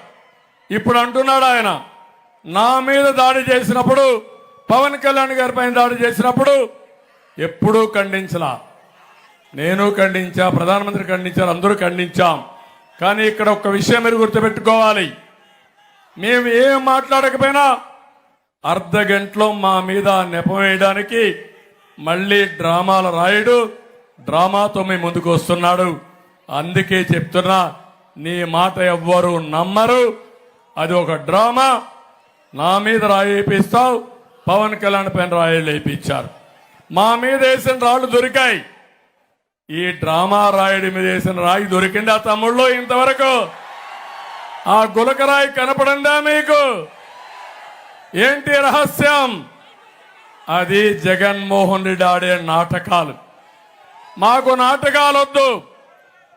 ఇప్పుడు అంటున్నాడు ఆయన, నా మీద దాడి చేసినప్పుడు, పవన్ కళ్యాణ్ గారి పైన దాడి చేసినప్పుడు ఎప్పుడూ ఖండించలా. నేను ఖండించా, ప్రధానమంత్రి ఖండించారు, అందరూ ఖండించాం. కానీ ఇక్కడ ఒక్క విషయం మీరు గుర్తుపెట్టుకోవాలి, మేము ఏం మాట్లాడకపోయినా అర్ధ గంటలో మా మీద నెపం వేయడానికి మళ్ళీ డ్రామాల రాయుడు డ్రామాతో మీ ముందుకు వస్తున్నాడు. అందుకే చెప్తున్నా, నీ మాట ఎవ్వరూ నమ్మరు, అది ఒక డ్రామా. నా మీద రాయి వేపిస్తావు, పవన్ కళ్యాణ్ పైన రాయిలు వేయించారు, మా మీద వేసిన రాళ్ళు దొరికాయి. ఈ డ్రామా రాయుడి మీద వేసిన రాయి దొరికిందా తమ్ముళ్ళు? ఇంతవరకు ఆ గులకరాయి కనపడిందా మీకు? ఏంటి రహస్యం? అది జగన్మోహన్ రెడ్డి ఆడే నాటకాలు. మాకు నాటకాలు వద్దు,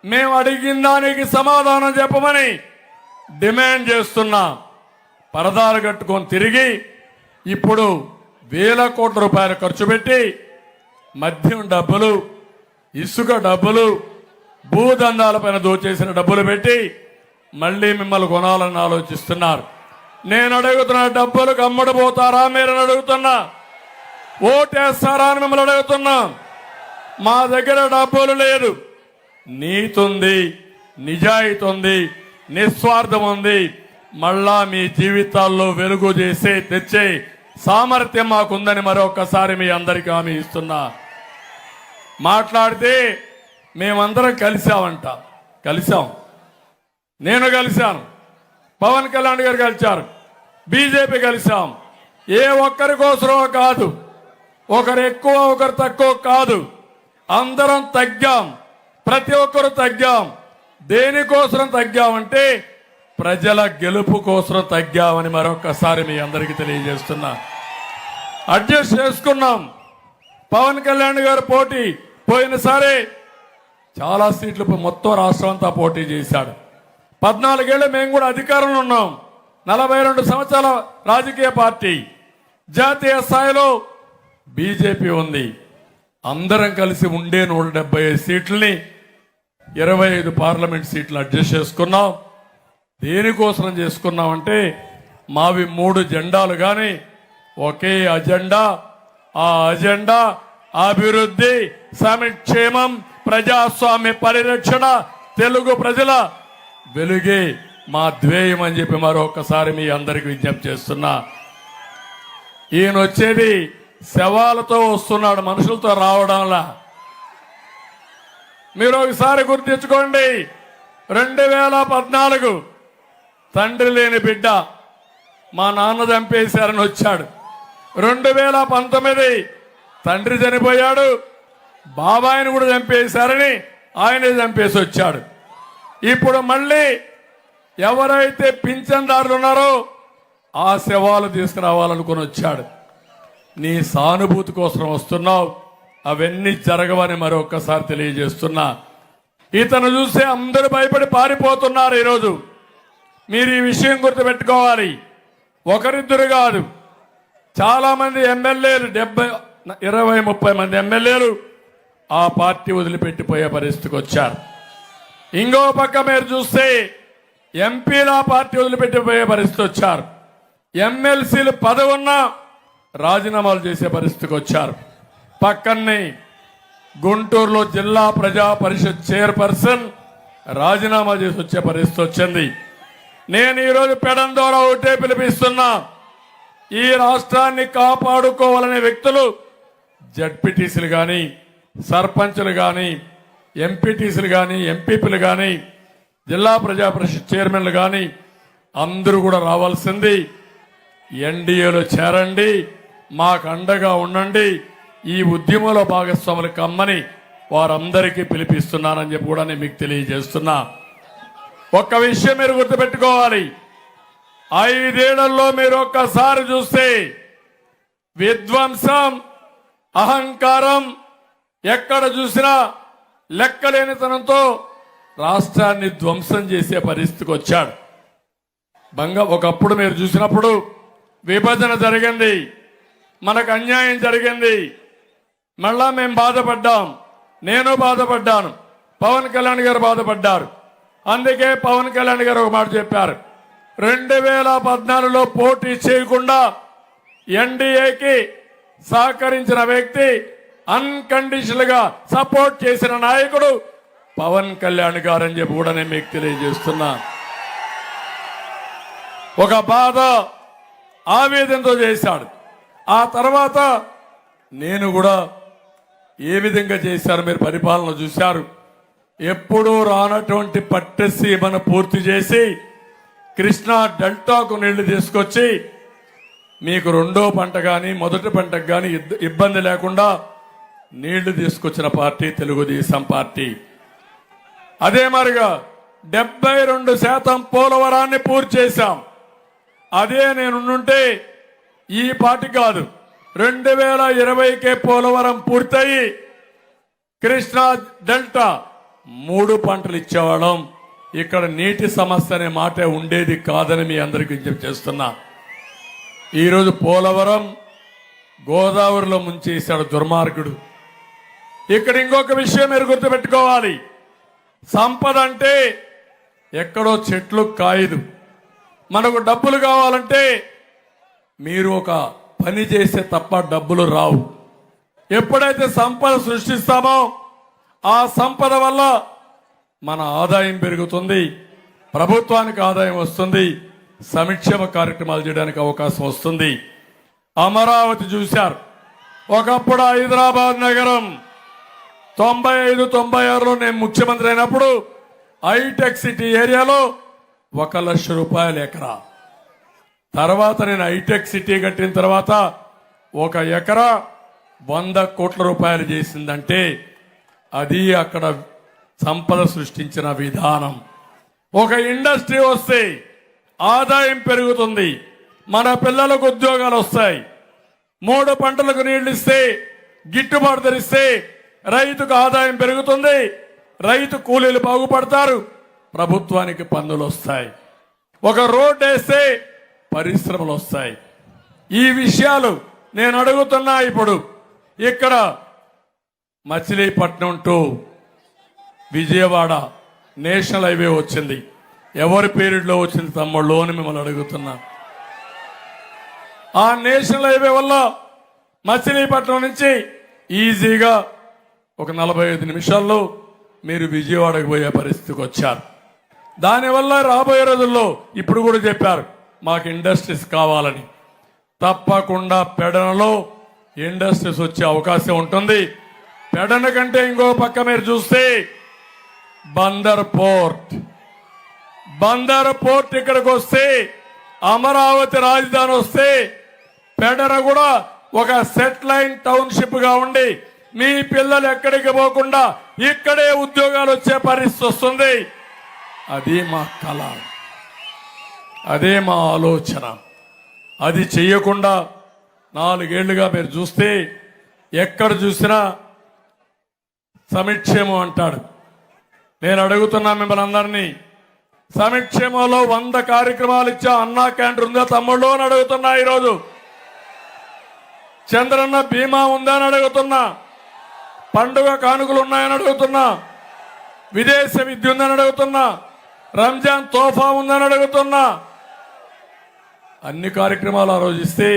మేము అడిగిన దానికి సమాధానం చెప్పమని డిమాండ్ చేస్తున్నా. పరదాలు కట్టుకొని తిరిగి ఇప్పుడు వేల కోట్ల రూపాయలు ఖర్చు పెట్టి మద్యం డబ్బులు, ఇసుక డబ్బులు, భూదందాలపైన దోచేసిన డబ్బులు పెట్టి మళ్ళీ మిమ్మల్ని కొనాలని ఆలోచిస్తున్నారు. నేను అడుగుతున్న డబ్బులకు అమ్మడిపోతారా మీరని అడుగుతున్నా, ఓటేస్తారా అని మిమ్మల్ని అడుగుతున్నా. మా దగ్గర డబ్బులు లేదు, నీతి ఉంది, నిజాయితీ ఉంది, నిస్వార్థం ఉంది. మళ్ళా మీ జీవితాల్లో వెలుగు తెచ్చే సామర్థ్యం మాకుందని మరొకసారి మీ అందరికీ హామీ ఇస్తున్నా. మాట్లాడితే మేమందరం కలిసాం. నేను కలిశాను, పవన్ కళ్యాణ్ గారు కలిశారు, బీజేపీ కలిశాం. ఏ ఒక్కరి కోసమో కాదు, ఒకరు ఎక్కువ ఒకరు తక్కువ కాదు, అందరం తగ్గాం. ప్రతి ఒక్కరు తగ్గాం. దేనికోసం తగ్గామంటే ప్రజల గెలుపు కోసం తగ్గామని మరొకసారి మీ అందరికీ తెలియజేస్తున్నా. అడ్జస్ట్ చేసుకున్నాం. పవన్ కళ్యాణ్ గారు పోటీ పోయినసారి చాలా సీట్లు మొత్తం రాష్ట్రం అంతా పోటీ చేశాడు. 14 ఏళ్ళు మేము కూడా అధికారంలో ఉన్నాం. 42 సంవత్సరాల రాజకీయ పార్టీ. జాతీయ స్థాయిలో బీజేపీ ఉంది. అందరం కలిసి ఉండే 175 సీట్లని 25 పార్లమెంట్ సీట్లు అడ్జస్ట్ చేసుకున్నాం. దేనికోసం చేసుకున్నామంటే మావి 3 జెండాలు కానీ ఒకే అజెండా. ఆ అజెండా అభివృద్ధి, సంక్షేమం, ప్రజాస్వామ్య పరిరక్షణ, తెలుగు ప్రజల వెలుగే మా ధ్యేయం అని చెప్పి మరొకసారి మీ అందరికి విజ్ఞప్తి చేస్తున్నా. ఈయన వచ్చేది శవాలతో వస్తున్నాడు, మనుషులతో రావడంలా. మీరు ఒకసారి గుర్తించుకోండి. 2014 తండ్రి లేని బిడ్డ మా నాన్న చంపేశారని వచ్చాడు. 2019 తండ్రి చనిపోయాడు, బాబాయిని కూడా చంపేశారని ఆయనే చంపేసి వచ్చాడు. ఇప్పుడు మళ్ళీ ఎవరైతే పింఛన్దారులు ఉన్నారో ఆ శవాలు తీసుకురావాలనుకుని వచ్చాడు. నీ సానుభూతి కోసం వస్తున్నావు, అవన్నీ జరగవని మరొకసారి తెలియజేస్తున్నా. ఇతను చూస్తే అందరూ భయపడి పారిపోతున్నారు. ఈరోజు మీరు ఈ విషయం గుర్తుపెట్టుకోవాలి. ఒకరిద్దరు కాదు, చాలా మంది ఎమ్మెల్యేలు 20-30 మంది ఎమ్మెల్యేలు ఆ పార్టీ వదిలిపెట్టిపోయే పరిస్థితికి వచ్చారు. ఇంకో పక్క మీరు చూస్తే ఎంపీలు ఆ పార్టీ వదిలిపెట్టిపోయే పరిస్థితి వచ్చారు. ఎమ్మెల్సీలు పదవున్నా రాజీనామాలు చేసే పరిస్థితికి వచ్చారు. పక్కనే గుంటూరులో జిల్లా ప్రజా పరిషత్ చైర్పర్సన్ రాజీనామా చేసి వచ్చే పరిస్థితి వచ్చింది. నేను ఈరోజు పెడం ద్వారా ఒకటే పిలిపిస్తున్నా. ఈ రాష్ట్రాన్ని కాపాడుకోవాలనే వ్యక్తులు జడ్పీటీసీలు కానీ, సర్పంచులు కానీ, ఎంపీటీసీలు కానీ, ఎంపీపీలు కానీ, జిల్లా ప్రజా పరిషత్ చైర్మన్లు కానీ అందరూ కూడా రావాల్సింది. ఎన్డీఏలో చేరండి, మాకు అండగా ఉండండి, ఈ ఉద్యమంలో భాగస్వాములు కమ్మని వారందరికీ పిలిపిస్తున్నానని చెప్పి కూడా నేను మీకు తెలియజేస్తున్నా. ఒక్క విషయం మీరు గుర్తుపెట్టుకోవాలి. 5 ఏళ్లలో మీరు ఒక్కసారి చూస్తే విధ్వంసం, అహంకారం, ఎక్కడ చూసినా లెక్కలేనితనంతో రాష్ట్రాన్ని ధ్వంసం చేసే పరిస్థితికి వచ్చాడు. ఒకప్పుడు మీరు చూసినప్పుడు విభజన జరిగింది, మనకు అన్యాయం జరిగింది, మళ్ళా మేము బాధపడ్డాం. నేను బాధపడ్డాను, పవన్ కళ్యాణ్ గారు బాధపడ్డారు. అందుకే పవన్ కళ్యాణ్ గారు ఒక మాట చెప్పారు. 2014లో పోటీ చేయకుండా ఎన్డీఏకి సహకరించిన వ్యక్తి, అన్కండిషనల్ గా సపోర్ట్ చేసిన నాయకుడు పవన్ కళ్యాణ్ గారు అని చెప్పి కూడా నేను మీకు తెలియజేస్తున్నా. ఒక బాధ, ఆవేదనతో చేశాడు. ఆ తర్వాత నేను కూడా ఏ విధంగా చేశారు మీరు పరిపాలన చూశారు. ఎప్పుడూ రానటువంటి పట్టసీమను పూర్తి చేసి కృష్ణా డెల్టాకు నీళ్లు తీసుకొచ్చి మీకు 2వ పంట కానీ 1వ పంటకు కానీ ఇబ్బంది లేకుండా నీళ్లు తీసుకొచ్చిన పార్టీ తెలుగుదేశం పార్టీ. అదే మరిగా 72% పోలవరాన్ని పూర్తి చేశాం. అదే నేనుంటే ఈ పార్టీ కాదు, 2020కే పోలవరం పూర్తయి కృష్ణా డెల్టా 3 పంటలు ఇచ్చేవాళ్ళం. ఇక్కడ నీటి సమస్య అనే మాట ఉండేది కాదని మీ అందరికీ విజ్ఞప్తి చేస్తున్నా. ఈరోజు పోలవరం గోదావరిలో ముంచేశాడు దుర్మార్గుడు. ఇక్కడ ఇంకొక విషయం మీరు గుర్తుపెట్టుకోవాలి. సంపద అంటే ఎక్కడో చెట్లు కాయదు. మనకు డబ్బులు కావాలంటే మీరు ఒక పని చేస్తే తప్ప డబ్బులు రావు. ఎప్పుడైతే సంపద సృష్టిస్తామో ఆ సంపద వల్ల మన ఆదాయం పెరుగుతుంది, ప్రభుత్వానికి ఆదాయం వస్తుంది, సంక్షేమ కార్యక్రమాలు చేయడానికి అవకాశం వస్తుంది. అమరావతి చూశారు. ఒకప్పుడు హైదరాబాద్ నగరం 95-96లో నేను ముఖ్యమంత్రి అయినప్పుడు హైటెక్ సిటీ ఏరియాలో 1,00,000 రూపాయలు ఎకరా. తర్వాత నేను హైటెక్ సిటీ కట్టిన తర్వాత 1 ఎకరా 100 కోట్ల రూపాయలు చేసిందంటే అది అక్కడ సంపద సృష్టించిన విధానం. ఒక ఇండస్ట్రీ వస్తే ఆదాయం పెరుగుతుంది, మన పిల్లలకు ఉద్యోగాలు వస్తాయి, 3 పంటలకు నీళ్లు ఇస్తే గిట్టుబాటు ధరిస్తే రైతుకు ఆదాయం పెరుగుతుంది, రైతు కూలీలు బాగుపడతారు, ప్రభుత్వానికి పన్నులు వస్తాయి, ఒక రోడ్ వేస్తే పరిశ్రమలు వస్తాయి. ఈ విషయాలు నేను అడుగుతున్నా. ఇప్పుడు ఇక్కడ Machilipatnam to Vijayawada national highway వచ్చింది. ఎవరి పీరియడ్లో వచ్చింది తమ్ముళ్ళు అని మిమ్మల్ని అడుగుతున్నా. ఆ నేషనల్ హైవే వల్ల మచిలీపట్నం నుంచి ఈజీగా ఒక 45 నిమిషాల్లో మీరు విజయవాడకు పోయే పరిస్థితికి వచ్చారు. దానివల్ల రాబోయే రోజుల్లో ఇప్పుడు కూడా చెప్పారు మాకు ఇండస్ట్రీస్ కావాలని. తప్పకుండా పెడనలో ఇండస్ట్రీస్ వచ్చే అవకాశం ఉంటుంది. పెడన కంటే ఇంకో పక్క మీరు చూస్తే బందర్ పోర్ట్ ఇక్కడికి వస్తే, అమరావతి రాజధాని వస్తే పెడన కూడా ఒక సెటిలైన్ టౌన్షిప్ గా ఉండి మీ పిల్లలు ఎక్కడికి పోకుండా ఇక్కడే ఉద్యోగాలు వచ్చే పరిస్థితి వస్తుంది. అది మా కళ, అదే మా ఆలోచన. అది చెయ్యకుండా 4 ఏళ్లుగా మీరు చూస్తే ఎక్కడ చూసినా సంక్షేమం అంటాడు. నేను అడుగుతున్నా మిమ్మల్ని అందరినీ, సంక్షేమంలో 100 కార్యక్రమాలు ఇచ్చా. అన్నా క్యాంటీన్ ఉందా తమ్ముళ్ళు అని అడుగుతున్నా. ఈరోజు చంద్రన్న బీమా ఉందా అని అడుగుతున్నా. పండుగ కానుకలు ఉన్నాయని అడుగుతున్నా. విదేశ విద్య ఉందని అడుగుతున్నా. రంజాన్ తోఫా ఉందని అడుగుతున్నా. అన్ని కార్యక్రమాలు ఆ రోజు ఇస్తే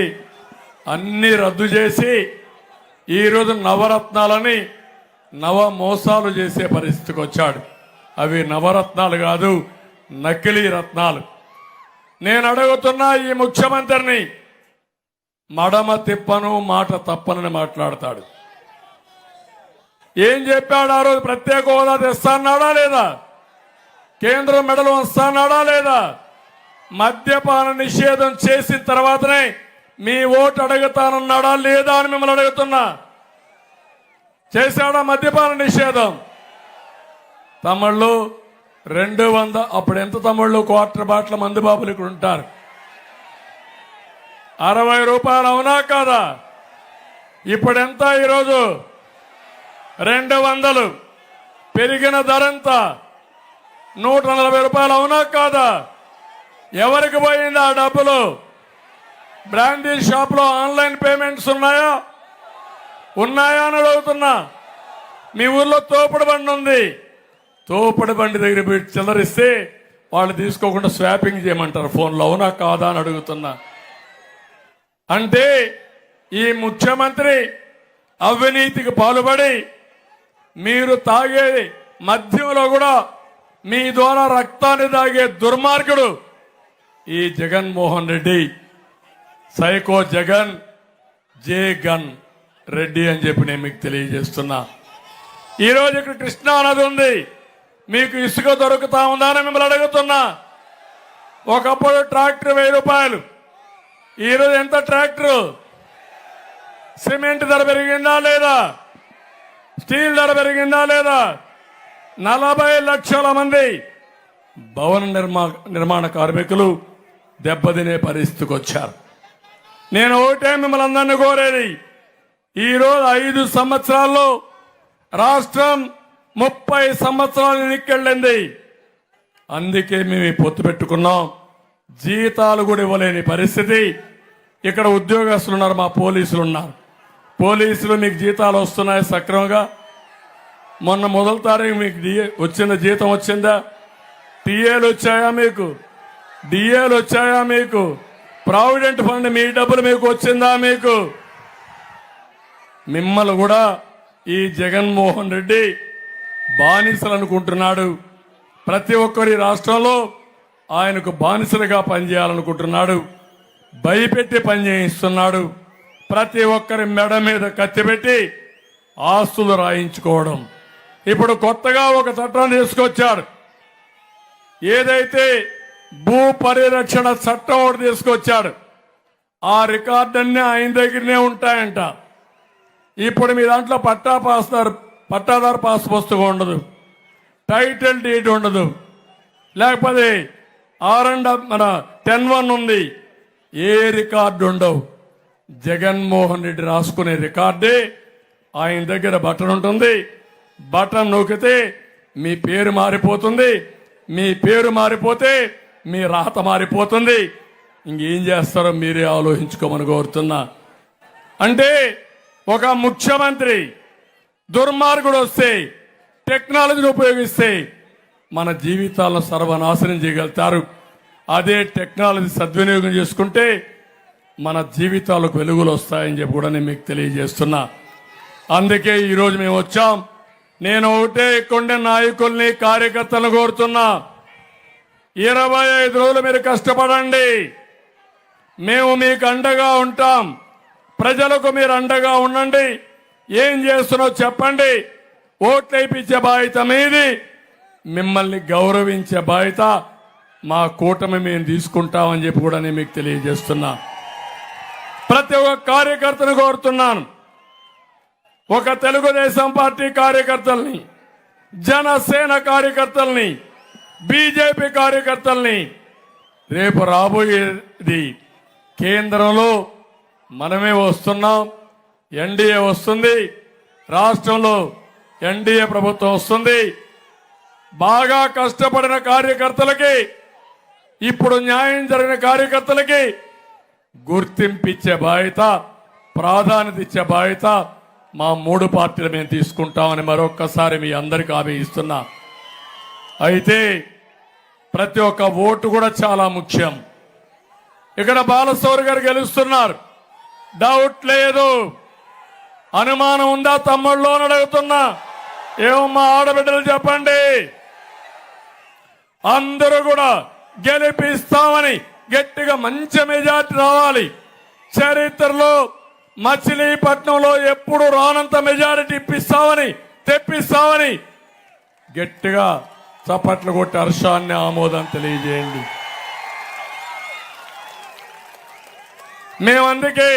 అన్ని రద్దు చేసి ఈరోజు నవరత్నాలని నవ మోసాలు చేసే పరిస్థితికి వచ్చాడు. అవి నవరత్నాలు కాదు, నకిలీ రత్నాలు. నేను అడుగుతున్నా ఈ ముఖ్యమంత్రిని, మడమ తిప్పను మాట తప్పనని మాట్లాడతాడు. ఏం చెప్పాడు ఆ రోజు? ప్రత్యేక హోదా తెస్తాన్నాడా లేదా? కేంద్రం మెడలు వస్తాన్నాడా లేదా? మద్యపాన నిషేధం చేసిన తర్వాతనే మీ ఓటు అడుగుతానన్నాడా లేదా అని మిమ్మల్ని అడుగుతున్నా. చేశాడా మద్యపాన నిషేధం? తమ్ముళ్ళు 200 అప్పుడు ఎంత తమ్ముళ్ళు? క్వార్టర్ బాటిల్ మందు బాబులు ఇక్కడ ఉంటారు. 60 రూపాయలు అవునా కాదా? ఇప్పుడు ఎంత? ఈరోజు 200. పెరిగిన ధర ఎంత? 140 రూపాయలు అవునా కాదా? ఎవరికి పోయింది ఆ డబ్బులు? బ్రాండీ షాప్ లో ఆన్లైన్ పేమెంట్స్ ఉన్నాయా అని అడుగుతున్నా. మీ ఊర్లో తోపుడు బండి ఉంది. తోపుడు బండి దగ్గర పెట్టి చిల్లరిస్తే వాళ్ళు తీసుకోకుండా స్వాపింగ్ చేయమంటారు ఫోన్లో. అవునా కాదా అని అడుగుతున్నా. అంటే ఈ ముఖ్యమంత్రి అవినీతికి పాల్పడి మీరు తాగే మద్యంలో కూడా మీ ద్వారా రక్తాన్ని తాగే దుర్మార్గుడు ఈ జగన్మోహన్ రెడ్డి. సైకో జగన్, జే గన్ రెడ్డి అని చెప్పి నేను మీకు తెలియజేస్తున్నా. ఈరోజు ఇక్కడ కృష్ణా నది ఉంది. మీకు ఇసుక దొరుకుతా ఉందని మిమ్మల్ని అడుగుతున్నా. ఒకప్పుడు ట్రాక్టర్ 1000 రూపాయలు. ఈరోజు ఎంత ట్రాక్టర్? సిమెంట్ ధర పెరిగిందా లేదా? స్టీల్ ధర పెరిగిందా లేదా? 40 లక్షల మంది భవన నిర్మాణ కార్మికులు దెబ్బతినే పరిస్థితికి వచ్చారు. నేను ఒకటే మిమ్మల్ని అందరినీ కోరేది, ఈరోజు 5 సంవత్సరాల్లో రాష్ట్రం 30 సంవత్సరాలు ఎన్నికెళ్ళింది. అందుకే మేము ఈ పొత్తు పెట్టుకున్నాం. జీతాలు కూడా ఇవ్వలేని పరిస్థితి. ఇక్కడ ఉద్యోగస్తులు ఉన్నారు, మా పోలీసులు ఉన్నారు. పోలీసులు మీకు జీతాలు వస్తున్నాయి సక్రమంగా? మొన్న మొదటి తారీఖు మీకు వచ్చిన జీతం వచ్చిందా? టీఏలు వచ్చాయా మీకు? డిఏలు వచ్చాయా మీకు? ప్రావిడెంట్ ఫండ్ మీ డబ్బులు మీకు వచ్చిందా మీకు? మిమ్మల్ని కూడా ఈ జగన్మోహన్ రెడ్డి బానిసలు అనుకుంటున్నాడు. ప్రతి ఒక్కరి రాష్ట్రంలో ఆయనకు బానిసలుగా పనిచేయాలనుకుంటున్నాడు. భయపెట్టి పనిచేయిస్తున్నాడు. ప్రతి ఒక్కరి మెడ మీద కత్తిపెట్టి ఆస్తులు రాయించుకోవడం. ఇప్పుడు కొత్తగా ఒక చట్టం తీసుకొచ్చాడు. ఏదైతే భూ పరిరక్షణ చట్టం ఒకటి తీసుకొచ్చాడు. ఆ రికార్డన్నీ ఆయన దగ్గరనే ఉంటాయంట. ఇప్పుడు మీ దాంట్లో పట్టాదారు పాస్ పుస్తకం ఉండదు, టైటిల్ డీడ్ ఉండదు, లేకపోతే మన 10(1) ఉంది. ఏ రికార్డు ఉండవు. జగన్మోహన్ రెడ్డి రాసుకునే రికార్డే ఆయన దగ్గర బటన్ ఉంటుంది. బటన్ నొక్కితే మీ పేరు మారిపోతుంది. మీ పేరు మారిపోతే మీ రాత మారిపోతుంది. ఇంకేం చేస్తారో మీరే ఆలోచించుకోమని కోరుతున్నా. అంటే ఒక ముఖ్యమంత్రి దుర్మార్గుడు వస్తే టెక్నాలజీని ఉపయోగిస్తే మన జీవితాలను సర్వనాశనం చేయగలుగుతారు. అదే టెక్నాలజీ సద్వినియోగం చేసుకుంటే మన జీవితాలకు వెలుగులు వస్తాయని చెప్పి కూడా నేను మీకు తెలియజేస్తున్నా. అందుకే ఈరోజు మేము వచ్చాం. నేను ఒకటే కొండ నాయకుల్ని కార్యకర్తలను కోరుతున్నా, 25 రోజులు మీరు కష్టపడండి. మేము మీకు అండగా ఉంటాం. ప్రజలకు మీరు అండగా ఉండండి. ఏం చేస్తున్నారో చెప్పండి. ఓట్లు వేయించే బాధ్యత మీది. మిమ్మల్ని గౌరవించే బాధ్యత మా కూటమి మేము తీసుకుంటామని చెప్పి కూడా నేను మీకు తెలియజేస్తున్నా. ప్రతి ఒక్క కార్యకర్తను కోరుతున్నాను. ఒక తెలుగుదేశం పార్టీ కార్యకర్తల్ని, జనసేన కార్యకర్తల్ని, బీజేపీ కార్యకర్తల్ని, రేపు రాబోయేది కేంద్రంలో మనమే వస్తున్నాం. ఎన్డీఏ వస్తుంది. రాష్ట్రంలో ఎన్డీఏ ప్రభుత్వం వస్తుంది. బాగా కష్టపడిన కార్యకర్తలకి, ఇప్పుడు న్యాయం జరిగిన కార్యకర్తలకి గుర్తింపిచ్చే బాధ్యత, ప్రాధాన్యత ఇచ్చే బాధ్యత మా 3 పార్టీలు మేము తీసుకుంటామని మరొక్కసారి మీ అందరికీ హామీ ఇస్తున్నా. అయితే ప్రతి ఒక్క ఓటు కూడా చాలా ముఖ్యం. ఇక్కడ బాలశౌరి గారు గెలుస్తున్నారు, డౌట్ లేదు. అనుమానం ఉందా తమ్ముళ్ళు అని అడుగుతున్నా. ఏమమ్మా ఆడబిడ్డలు చెప్పండి. అందరూ కూడా గెలిపిస్తామని గట్టిగా మంచి మెజార్టీ రావాలి. చరిత్రలో మచిలీపట్నంలో ఎప్పుడు రానంత మెజారిటీ తెప్పిస్తామని గట్టిగా చప్పట్లు కొట్టి హర్షాన్ని ఆమోదం తెలియజేయండి. మేమందుకే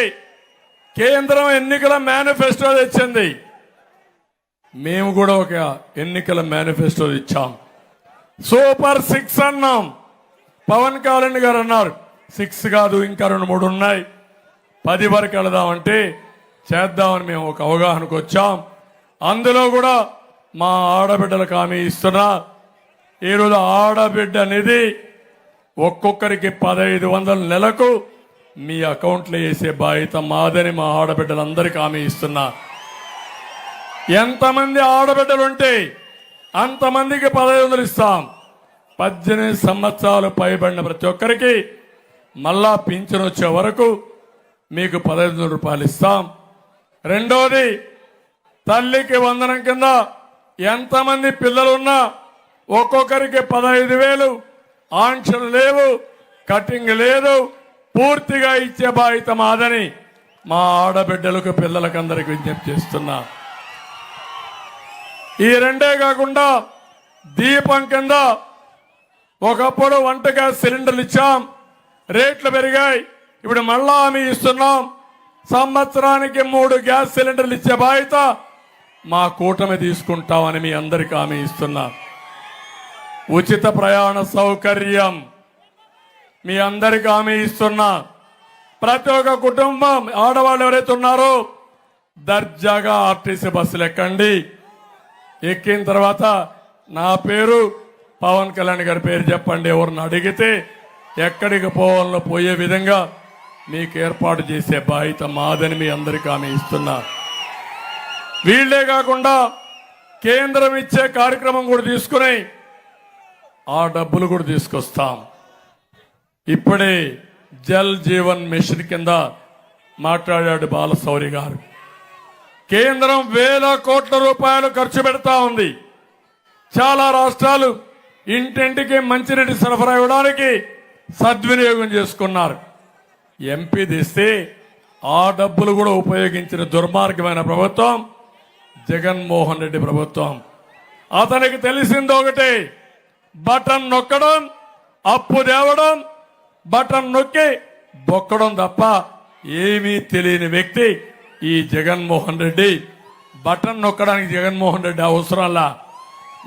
కేంద్రం ఎన్నికల మేనిఫెస్టో తెచ్చింది. మేము కూడా ఒక ఎన్నికల మేనిఫెస్టో ఇచ్చాం. సూపర్ 6 అన్నాం. పవన్ కళ్యాణ్ గారు అన్నారు 6 కాదు, ఇంకా 2-3 ఉన్నాయి, 10 వరకు వెళదామంటే చేద్దామని మేము ఒక అవగాహనకు వచ్చాం. అందులో కూడా మా ఆడబిడ్డలకు హామీ ఇస్తున్నా. ఈరోజు ఆడబిడ్డ నిధి ఒక్కొక్కరికి 1500 నెలకు మీ అకౌంట్లో వేసే బాధ్యత మాదని మా ఆడబిడ్డలందరికీ హామీ ఇస్తున్నా. ఎంతమంది ఆడబిడ్డలు ఉంటే అంతమందికి 1500 ఇస్తాం. 18 సంవత్సరాలు పైబడిన ప్రతి ఒక్కరికి మళ్ళా పింఛన్ వచ్చే వరకు మీకు 1500 రూపాయలు ఇస్తాం. రెండోది, తల్లికి వందనం కింద ఎంతమంది పిల్లలున్నా ఒక్కొక్కరికి 15,000. ఆంక్షలు లేవు, కటింగ్ లేదు, పూర్తిగా ఇచ్చే బాధ్యత మాదని మా ఆడబిడ్డలకు పిల్లలకు అందరికి విజ్ఞప్తి చేస్తున్నా. ఈ రెండే కాకుండా దీపం కింద ఒకప్పుడు వంట గ్యాస్ సిలిండర్లు ఇచ్చాం, రేట్లు పెరిగాయి. ఇప్పుడు మళ్ళా హామీ ఇస్తున్నాం. సంవత్సరానికి 3 గ్యాస్ సిలిండర్లు ఇచ్చే బాధ్యత మా కూటమి తీసుకుంటామని మీ అందరికీ హామీ ఇస్తున్నా. ఉచిత ప్రయాణ సౌకర్యం మీ అందరికీ హామీ ఇస్తున్నా. ప్రతి ఒక్క కుటుంబం ఆడవాళ్ళు ఎవరైతే ఉన్నారో దర్జాగా ఆర్టీసీ బస్సులు ఎక్కండి. ఎక్కిన తర్వాత నా పేరు, పవన్ కళ్యాణ్ గారి పేరు చెప్పండి. ఎవరిని అడిగితే ఎక్కడికి పోవాలో పోయే విధంగా మీకు ఏర్పాటు చేసే బాధ్యత మాదని మీ అందరికీ హామీ ఇస్తున్నా. వీళ్లే కాకుండా కేంద్రం ఇచ్చే కార్యక్రమం కూడా తీసుకుని ఆ డబ్బులు కూడా తీసుకొస్తాం. ఇప్పుడే జల్ జీవన్ మిషన్ కింద మాట్లాడాడు బాలశౌరి గారు. కేంద్రం వేల కోట్ల రూపాయలు ఖర్చు పెడతా ఉంది. చాలా రాష్ట్రాలు ఇంటింటికి మంచినీటి సరఫరా ఇవ్వడానికి సద్వినియోగం చేసుకున్నారు. ఎంపీ తెస్తే ఆ డబ్బులు కూడా ఉపయోగించిన దుర్మార్గమైన ప్రభుత్వం జగన్మోహన్ రెడ్డి ప్రభుత్వం. అతనికి తెలిసింది ఒకటే, బటన్ నొక్కడం, అప్పు తేవడం, బటన్ నొక్కి బొక్కడం తప్ప ఏమీ తెలియని వ్యక్తి ఈ జగన్మోహన్ రెడ్డి. బటన్ నొక్కడానికి జగన్మోహన్ రెడ్డి అవసరంలా.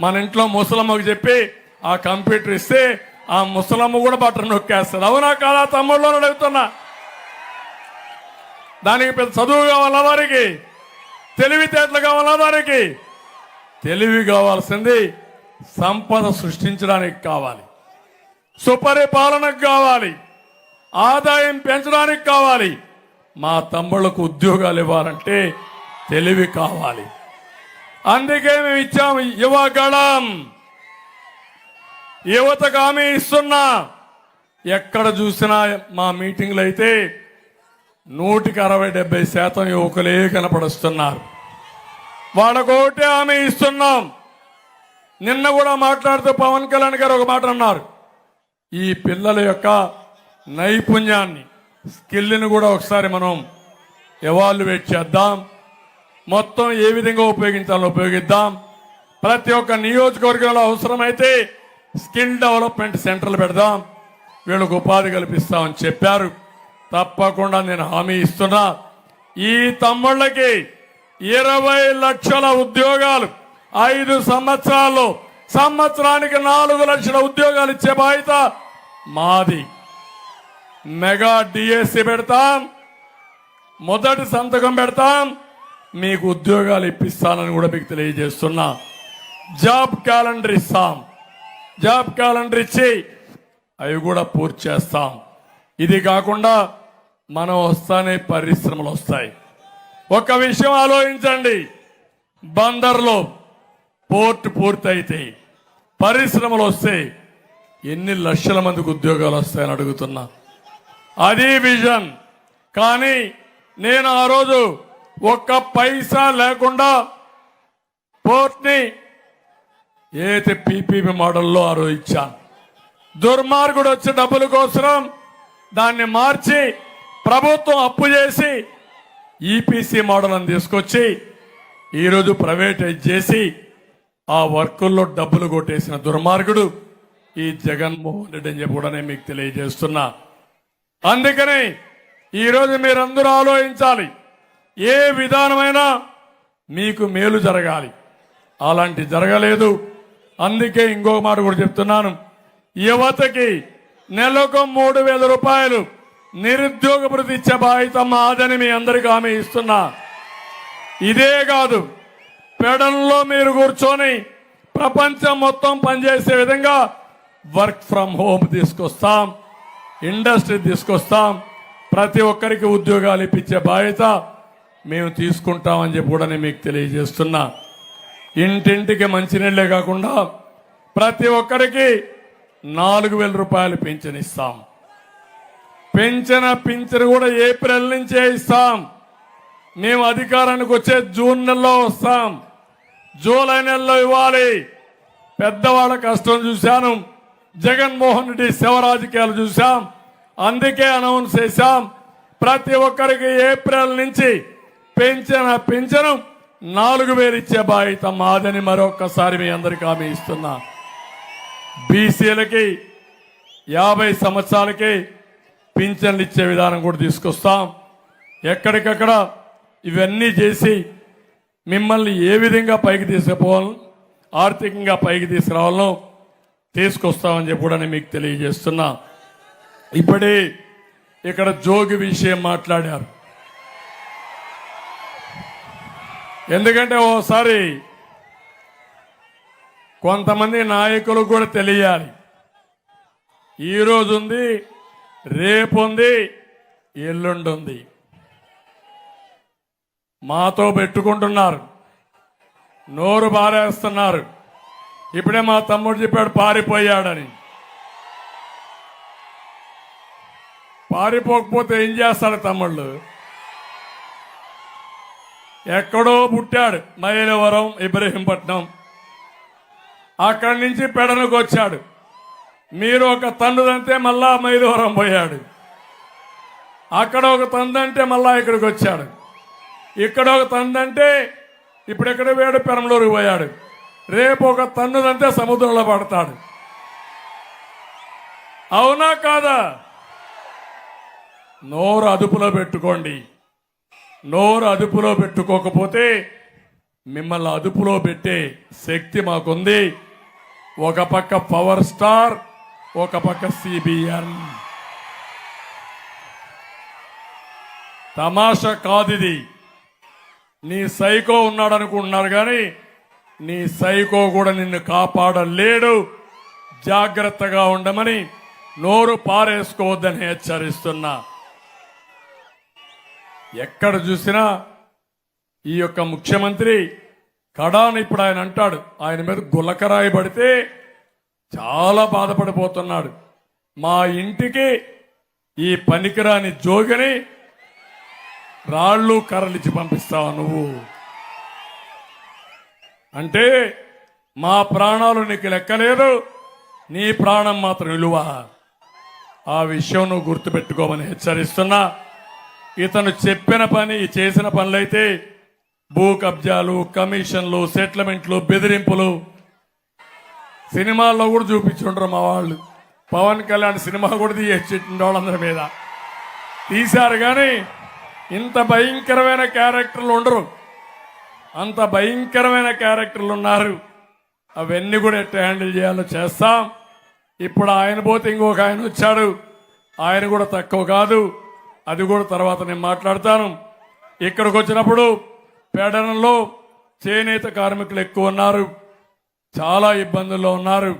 మన ఇంట్లో ముసలమ్మకు చెప్పి ఆ కంప్యూటర్ ఇస్తే ఆ ముసలమ్మ కూడా బటన్ నొక్కేస్తుంది. అవునా కాదా తమ్ముళ్ళు అని అడుగుతున్నా. దానికి పెద్ద చదువు కావాలా వారికి? తెలివితేటలు కావాలా వారికి? తెలివి కావాల్సింది సంపద సృష్టించడానికి కావాలి, సుపరిపాలనకు కావాలి, ఆదాయం పెంచడానికి కావాలి. మా తమ్ముళ్లకు ఉద్యోగాలు ఇవ్వాలంటే తెలివి కావాలి. అందుకే మేము ఇచ్చాము యువగళం. యువతకు హామీ ఇస్తున్నా. ఎక్కడ చూసినా మా మీటింగ్లు అయితే 160-70% యువకులే కనపడుస్తున్నారు. వాళ్ళకొకటే హామీ ఇస్తున్నాం. నిన్న కూడా మాట్లాడుతూ పవన్ కళ్యాణ్ గారు ఒక మాట అన్నారు, ఈ పిల్లల యొక్క నైపుణ్యాన్ని, స్కిల్ని కూడా ఒకసారి మనం ఎవాల్యుయేట్ చేద్దాం. మొత్తం ఏ విధంగా ఉపయోగించాలో ఉపయోగిద్దాం. ప్రతి ఒక్క నియోజకవర్గంలో అవసరమైతే స్కిల్ డెవలప్మెంట్ సెంటర్లు పెడదాం, వీళ్ళకు ఉపాధి కల్పిస్తామని చెప్పారు. తప్పకుండా నేను హామీ ఇస్తున్నా. ఈ తమ్ముళ్ళకి 20 లక్షల ఉద్యోగాలు 5 సంవత్సరాల్లో, సంవత్సరానికి 4 లక్షల ఉద్యోగాలు ఇచ్చే బాధ్యత మాది. మెగా డిఎస్సి పెడతాం, మొదటి సంతకం పెడతాం, మీకు ఉద్యోగాలు ఇప్పిస్తానని కూడా మీకు తెలియజేస్తున్నా. జాబ్ క్యాలెండర్ ఇస్తాం. జాబ్ క్యాలెండర్ ఇచ్చి అవి కూడా పూర్తి చేస్తాం. ఇది కాకుండా మనం వస్తానే పరిశ్రమలు వస్తాయి. ఒక విషయం ఆలోచించండి, బందర్లో పోర్ట్ పూర్తయితే పరిశ్రమలు వస్తే ఎన్ని లక్షల మందికి ఉద్యోగాలు వస్తాయని అడుగుతున్నా. అది విజన్. కానీ నేను ఆ రోజు ఒక్క పైసా లేకుండా పోర్ట్ని ఏదైతే పీపీపీ మోడల్లో ఆ రోజు ఇచ్చాను. దుర్మార్గుడు వచ్చే డబ్బుల కోసం దాన్ని మార్చి ప్రభుత్వం అప్పు చేసి ఈపీసీ మోడల్ అని తీసుకొచ్చి ఈరోజు ప్రైవేటైజ్ చేసి ఆ వర్కుల్లో డబ్బులు కొట్టేసిన దుర్మార్గుడు ఈ జగన్మోహన్ రెడ్డి అని చెప్పి కూడా నేను మీకు తెలియజేస్తున్నా. అందుకని ఈరోజు మీరందరూ ఆలోచించాలి, ఏ విధానమైనా మీకు మేలు జరగాలి. అలాంటి జరగలేదు. అందుకే ఇంకొక మాట కూడా చెప్తున్నాను, యువతకి నెలకు 3,000 రూపాయలు నిరుద్యోగ భృతి ఇచ్చే బాధ్యత మాదని మీ అందరికీ హామీ ఇస్తున్నా. ఇదే కాదు, పెడల్లో మీరు కూర్చొని ప్రపంచం మొత్తం పనిచేసే విధంగా వర్క్ ఫ్రం హోమ్ తీసుకొస్తాం, ఇండస్ట్రీ తీసుకొస్తాం, ప్రతి ఒక్కరికి ఉద్యోగాలు ఇప్పించే బాధ్యత మేము తీసుకుంటామని చెప్పి కూడా నేను మీకు తెలియజేస్తున్నా. ఇంటింటికి మంచినీళ్లే కాకుండా ప్రతి ఒక్కరికి 4,000 రూపాయలు పింఛన్ ఇస్తాం. పింఛన్ కూడా ఏప్రిల్ నుంచే ఇస్తాం. మేము అధికారానికి వచ్చే జూన్ నెలలో వస్తాం. జూలై నెలలో ఇవ్వాలి. పెద్దవాళ్ళ కష్టం చూశాను, జగన్మోహన్ రెడ్డి శవ రాజకీయాలు చూశాం. అందుకే అనౌన్స్ చేశాం, ప్రతి ఒక్కరికి ఏప్రిల్ నుంచి పింఛను 4,000 ఇచ్చే బాధ్యత మాదని మరొక్కసారి మీ అందరికీ హామీ ఇస్తున్నా. బీసీలకి 50 సంవత్సరాలకి పింఛన్లు ఇచ్చే విధానం కూడా తీసుకొస్తాం. ఎక్కడికక్కడ ఇవన్నీ చేసి మిమ్మల్ని ఏ విధంగా పైకి తీసుకుపోవాలో, ఆర్థికంగా పైకి తీసుకురావాలో తీసుకొస్తామని చెప్పి కూడా నేను మీకు తెలియజేస్తున్నా. ఇప్పుడే ఇక్కడ జోగి విషయం మాట్లాడారు. ఎందుకంటే ఓసారి కొంతమంది నాయకులు కూడా తెలియాలి, ఈరోజు ఉంది, రేపు ఉంది, ఎల్లుండి ఉంది. మాతో పెట్టుకుంటున్నారు, నోరు బారేస్తున్నారు. ఇప్పుడే మా తమ్ముడు చెప్పాడు పారిపోయాడని. పారిపోకపోతే ఏం చేస్తాడు తమ్ముళ్ళు? ఎక్కడో పుట్టాడు, మైలవరం, ఇబ్రహీంపట్నం. అక్కడి నుంచి పెడనకు వచ్చాడు. మీరు ఒక తన్నుదంతే మళ్ళా మైలవరం పోయాడు. అక్కడ ఒక తందంటే మళ్ళా ఇక్కడికి వచ్చాడు. ఇక్కడ ఒక తందంటే ఇప్పుడు ఎక్కడ పోయాడు, పెరంలూరుకు పోయాడు. రేపు ఒక తన్నుదంతే సముద్రంలో పడతాడు. అవునా కాదా? నోరు అదుపులో పెట్టుకోండి. నోరు అదుపులో పెట్టుకోకపోతే మిమ్మల్ని అదుపులో పెట్టే శక్తి మాకుంది. ఒక పక్క పవర్ స్టార్, ఒక పక్క సిబిఎన్. తమాషా కాదిది. నీ సైకో ఉన్నాడు అనుకుంటున్నారు కానీ నీ సైకో కూడా నిన్ను కాపాడలేడు. జాగ్రత్తగా ఉండమని నోరు పారేసుకోవద్దని హెచ్చరిస్తున్నా. ఎక్కడ చూసినా ఈ యొక్క ముఖ్యమంత్రి కడాని ఇప్పుడు ఆయన అంటాడు, ఆయన మీద గులకరాయి పడితే చాలా బాధపడిపోతున్నాడు. మా ఇంటికి ఈ పనికిరాని జోగిని రాళ్ళు కర్రలిచ్చి పంపిస్తావా నువ్వు అంటే మా ప్రాణాలు నీకు లెక్కలేదు, నీ ప్రాణం మాత్రం విలువ. ఆ విషయం నువ్వు గుర్తుపెట్టుకోమని హెచ్చరిస్తున్నా. ఇతను చెప్పిన పని, చేసిన పనులైతే భూ కబ్జాలు, కమిషన్లు, సెటిల్మెంట్లు, బెదిరింపులు సినిమాల్లో కూడా చూపించుంటారు మా వాళ్ళు. పవన్ కళ్యాణ్ సినిమా కూడా తీయచ్చిండు వాళ్ళందరి మీద తీశారు. కానీ ఇంత భయంకరమైన క్యారెక్టర్లు ఉండరు. అంత భయంకరమైన క్యారెక్టర్లు ఉన్నారు. అవన్నీ కూడా ఎట్లా హ్యాండిల్ చేయాలో చేస్తాం. ఇప్పుడు ఆయన పోతే ఇంకొక ఆయన వచ్చాడు. ఆయన కూడా తక్కువ కాదు. అది కూడా తర్వాత నేను మాట్లాడతాను. ఇక్కడికి వచ్చినప్పుడు పేడనంలో చేనేత కార్మికులు ఎక్కువ ఉన్నారు. చాలా ఇబ్బందుల్లో ఉన్నారు.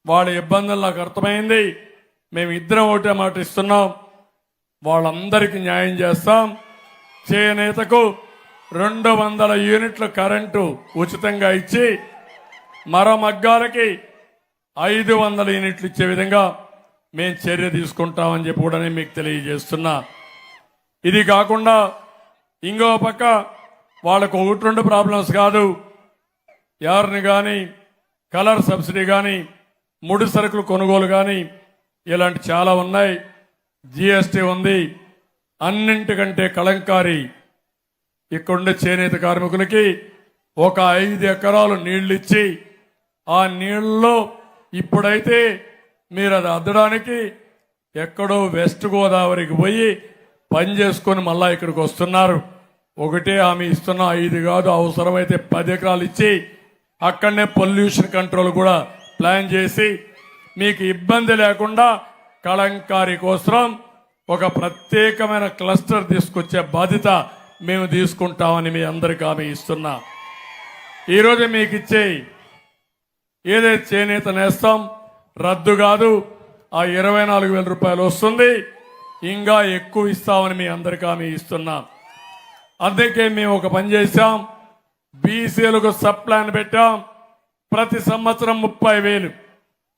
వాళ్ళ ఇబ్బందులు నాకు అర్థమైంది. మేము ఇద్దరం ఒకటే మాట ఇస్తున్నాం, వాళ్ళందరికీ న్యాయం చేస్తాం. చేనేతకు 200 యూనిట్ల కరెంటు ఉచితంగా ఇచ్చి మరో మగ్గాలకి 500 యూనిట్లు ఇచ్చే విధంగా మేము చర్య తీసుకుంటామని చెప్పి కూడా నేను మీకు తెలియజేస్తున్నా. ఇది కాకుండా ఇంకో పక్క వాళ్ళకు 1-2 ప్రాబ్లమ్స్ కాదు, యార్ని కానీ, కలర్ సబ్సిడీ కానీ, ముడి సరుకులు కొనుగోలు కానీ, ఇలాంటి చాలా ఉన్నాయి. జిఎస్టీ ఉంది. అన్నింటికంటే కళంకారి ఇక్కడుండే చేనేత కార్మికులకి ఒక 5 ఎకరాలు నీళ్లు ఇచ్చి ఆ నీళ్ళలో ఇప్పుడైతే మీరు అది అద్దడానికి ఎక్కడో వెస్ట్ గోదావరికి పోయి పని చేసుకొని మళ్ళా ఇక్కడికి వస్తున్నారు. ఒకటే హామీ ఇస్తున్నా, 5 కాదు, అవసరమైతే 10 ఎకరాలు ఇచ్చి అక్కడనే పొల్యూషన్ కంట్రోల్ కూడా ప్లాన్ చేసి మీకు ఇబ్బంది లేకుండా కళంకారి కోసం ఒక ప్రత్యేకమైన క్లస్టర్ తీసుకొచ్చే బాధ్యత మేము తీసుకుంటామని మీ అందరికీ హామీ ఇస్తున్నా. ఈరోజు మీకు ఇచ్చే ఏదైతే చేనేత నేస్తాం రద్దు కాదు, ఆ 24,000 రూపాయలు వస్తుంది, ఇంకా ఎక్కువ ఇస్తామని మీ అందరికీ హామీ ఇస్తున్నా. అందుకే మేము ఒక పని చేశాం, బీసీలకు సబ్ ప్లాన్ పెట్టాం. ప్రతి సంవత్సరం 30,000,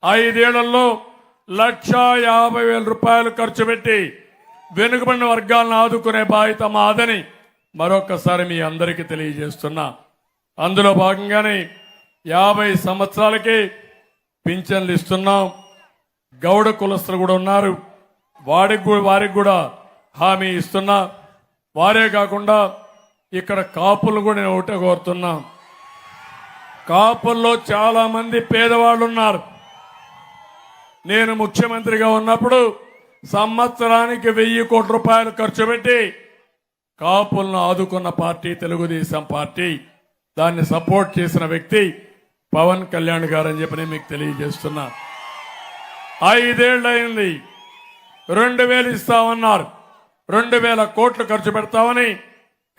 5 ఏళ్లలో 1,50,000 రూపాయలు ఖర్చు పెట్టి వెనుకబడిన వర్గాలను ఆదుకునే బాధ్యత మాదని మరొకసారి మీ అందరికీ తెలియజేస్తున్నా. అందులో భాగంగానే 50 సంవత్సరాలకి పింఛన్లు ఇస్తున్నాం. గౌడ కులస్తులు కూడా ఉన్నారు, వారికి కూడా హామీ ఇస్తున్నా. వారే కాకుండా ఇక్కడ కాపులు కూడా నేను ఒకటే కోరుతున్నా. కాపుల్లో చాలా మంది పేదవాళ్ళు ఉన్నారు. నేను ముఖ్యమంత్రిగా ఉన్నప్పుడు సంవత్సరానికి 1,000 కోట్ల రూపాయలు ఖర్చు పెట్టి కాపులను ఆదుకున్న పార్టీ తెలుగుదేశం పార్టీ. దాన్ని సపోర్ట్ చేసిన వ్యక్తి పవన్ కళ్యాణ్ గారు అని చెప్పి నేను మీకు తెలియజేస్తున్నా. 5 ఏళ్ళు అయింది, 2,000 ఇస్తామన్నారు, 2,000 కోట్లు ఖర్చు పెడతామని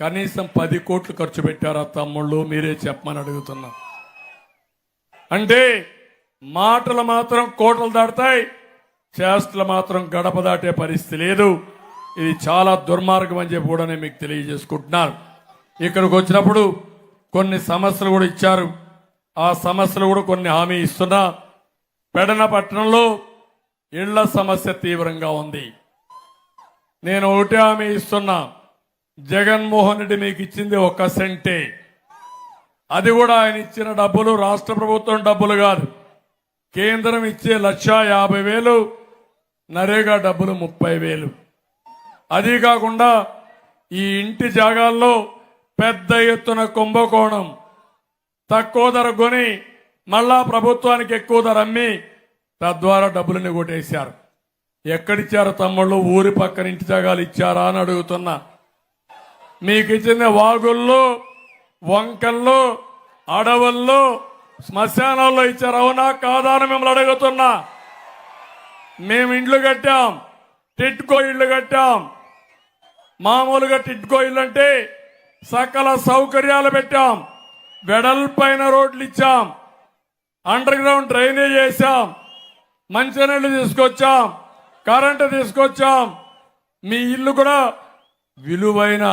కనీసం 10 కోట్లు ఖర్చు పెట్టారా తమ్ముళ్ళు? మీరే చెప్పమని అడుగుతున్నా. అంటే మాటలు మాత్రం కోటలు దాటుతాయి, చేష్టలు మాత్రం గడప దాటే పరిస్థితి లేదు. ఇది చాలా దుర్మార్గం అని చెప్పి కూడా నేను మీకు తెలియజేసుకుంటున్నాను. ఇక్కడికి వచ్చినప్పుడు కొన్ని సమస్యలు కూడా ఇచ్చారు. ఆ సమస్యలు కూడా కొన్ని హామీ ఇస్తున్నా. పెడన పట్టణంలో ఇళ్ల సమస్య తీవ్రంగా ఉంది. నేను ఒకటే హామీ ఇస్తున్నా, జగన్మోహన్ రెడ్డి మీకు ఇచ్చింది 1 సెంటే. అది కూడా ఆయన ఇచ్చిన డబ్బులు రాష్ట్ర ప్రభుత్వం డబ్బులు కాదు. కేంద్రం ఇచ్చే 1,50,000, నరేగా డబ్బులు 30,000. అది కాకుండా ఈ ఇంటి జాగాల్లో పెద్ద ఎత్తున కుంభకోణం, తక్కువ ధర కొని మళ్ళా ప్రభుత్వానికి ఎక్కువ ధర అమ్మి తద్వారా డబ్బులని కొట్టేశారు. ఎక్కడిచ్చారు తమ్ముళ్ళు? ఊరి పక్కన ఇంటి జాగాలు ఇచ్చారా అని అడుగుతున్నా. మీకు ఇచ్చిన వాగుల్లో, వంకల్లో, అడవుల్లో, శ్మశానాల్లో ఇచ్చారు, అవునా కాదా అని మిమ్మల్ని అడుగుతున్నా. మేము ఇండ్లు కట్టాం, టిట్కో ఇళ్లు కట్టాం. మామూలుగా టిట్కో ఇల్లు అంటే సకల సౌకర్యాలు పెట్టాం, వెడల్పైన రోడ్లు ఇచ్చాం, అండర్ గ్రౌండ్ డ్రైనేజ్ చేశాం, మంచినీళ్ళు తీసుకొచ్చాం, కరెంటు తీసుకొచ్చాం. మీ ఇల్లు కూడా విలువైన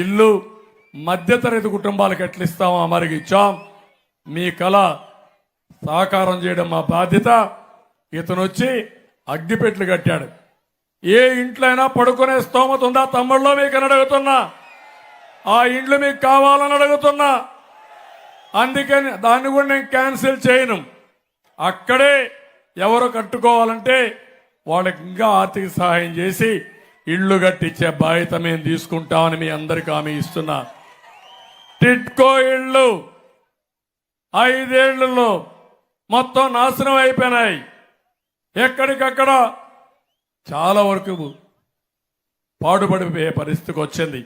ఇల్లు మధ్యతరగతి కుటుంబాలకు ఎట్లా ఇస్తామో మరికి ఇచ్చాం. మీ కళ సాకారం చేయడం మా బాధ్యత. ఇతను వచ్చి అగ్గిపెట్లు కట్టాడు. ఏ ఇంట్లో అయినా పడుకునే స్తోమత ఉందా తమ్ముళ్ళో మీకు అని అడుగుతున్నా. ఆ ఇండ్లు మీకు కావాలని అడుగుతున్నా. అందుకని దాన్ని కూడా నేను క్యాన్సిల్ చేయను. అక్కడే ఎవరు కట్టుకోవాలంటే వాళ్ళకి ఇంకా ఆర్థిక సహాయం చేసి ఇళ్లు కట్టించే బాధ్యత మేము తీసుకుంటామని మీ అందరికీ హామీ ఇస్తున్నా. టిట్కో ఇళ్లు 5 ఏళ్లలో మొత్తం నాశనం అయిపోయినాయి. ఎక్కడికక్కడ చాలా వరకు పాడుపడిపోయే పరిస్థితికి వచ్చింది.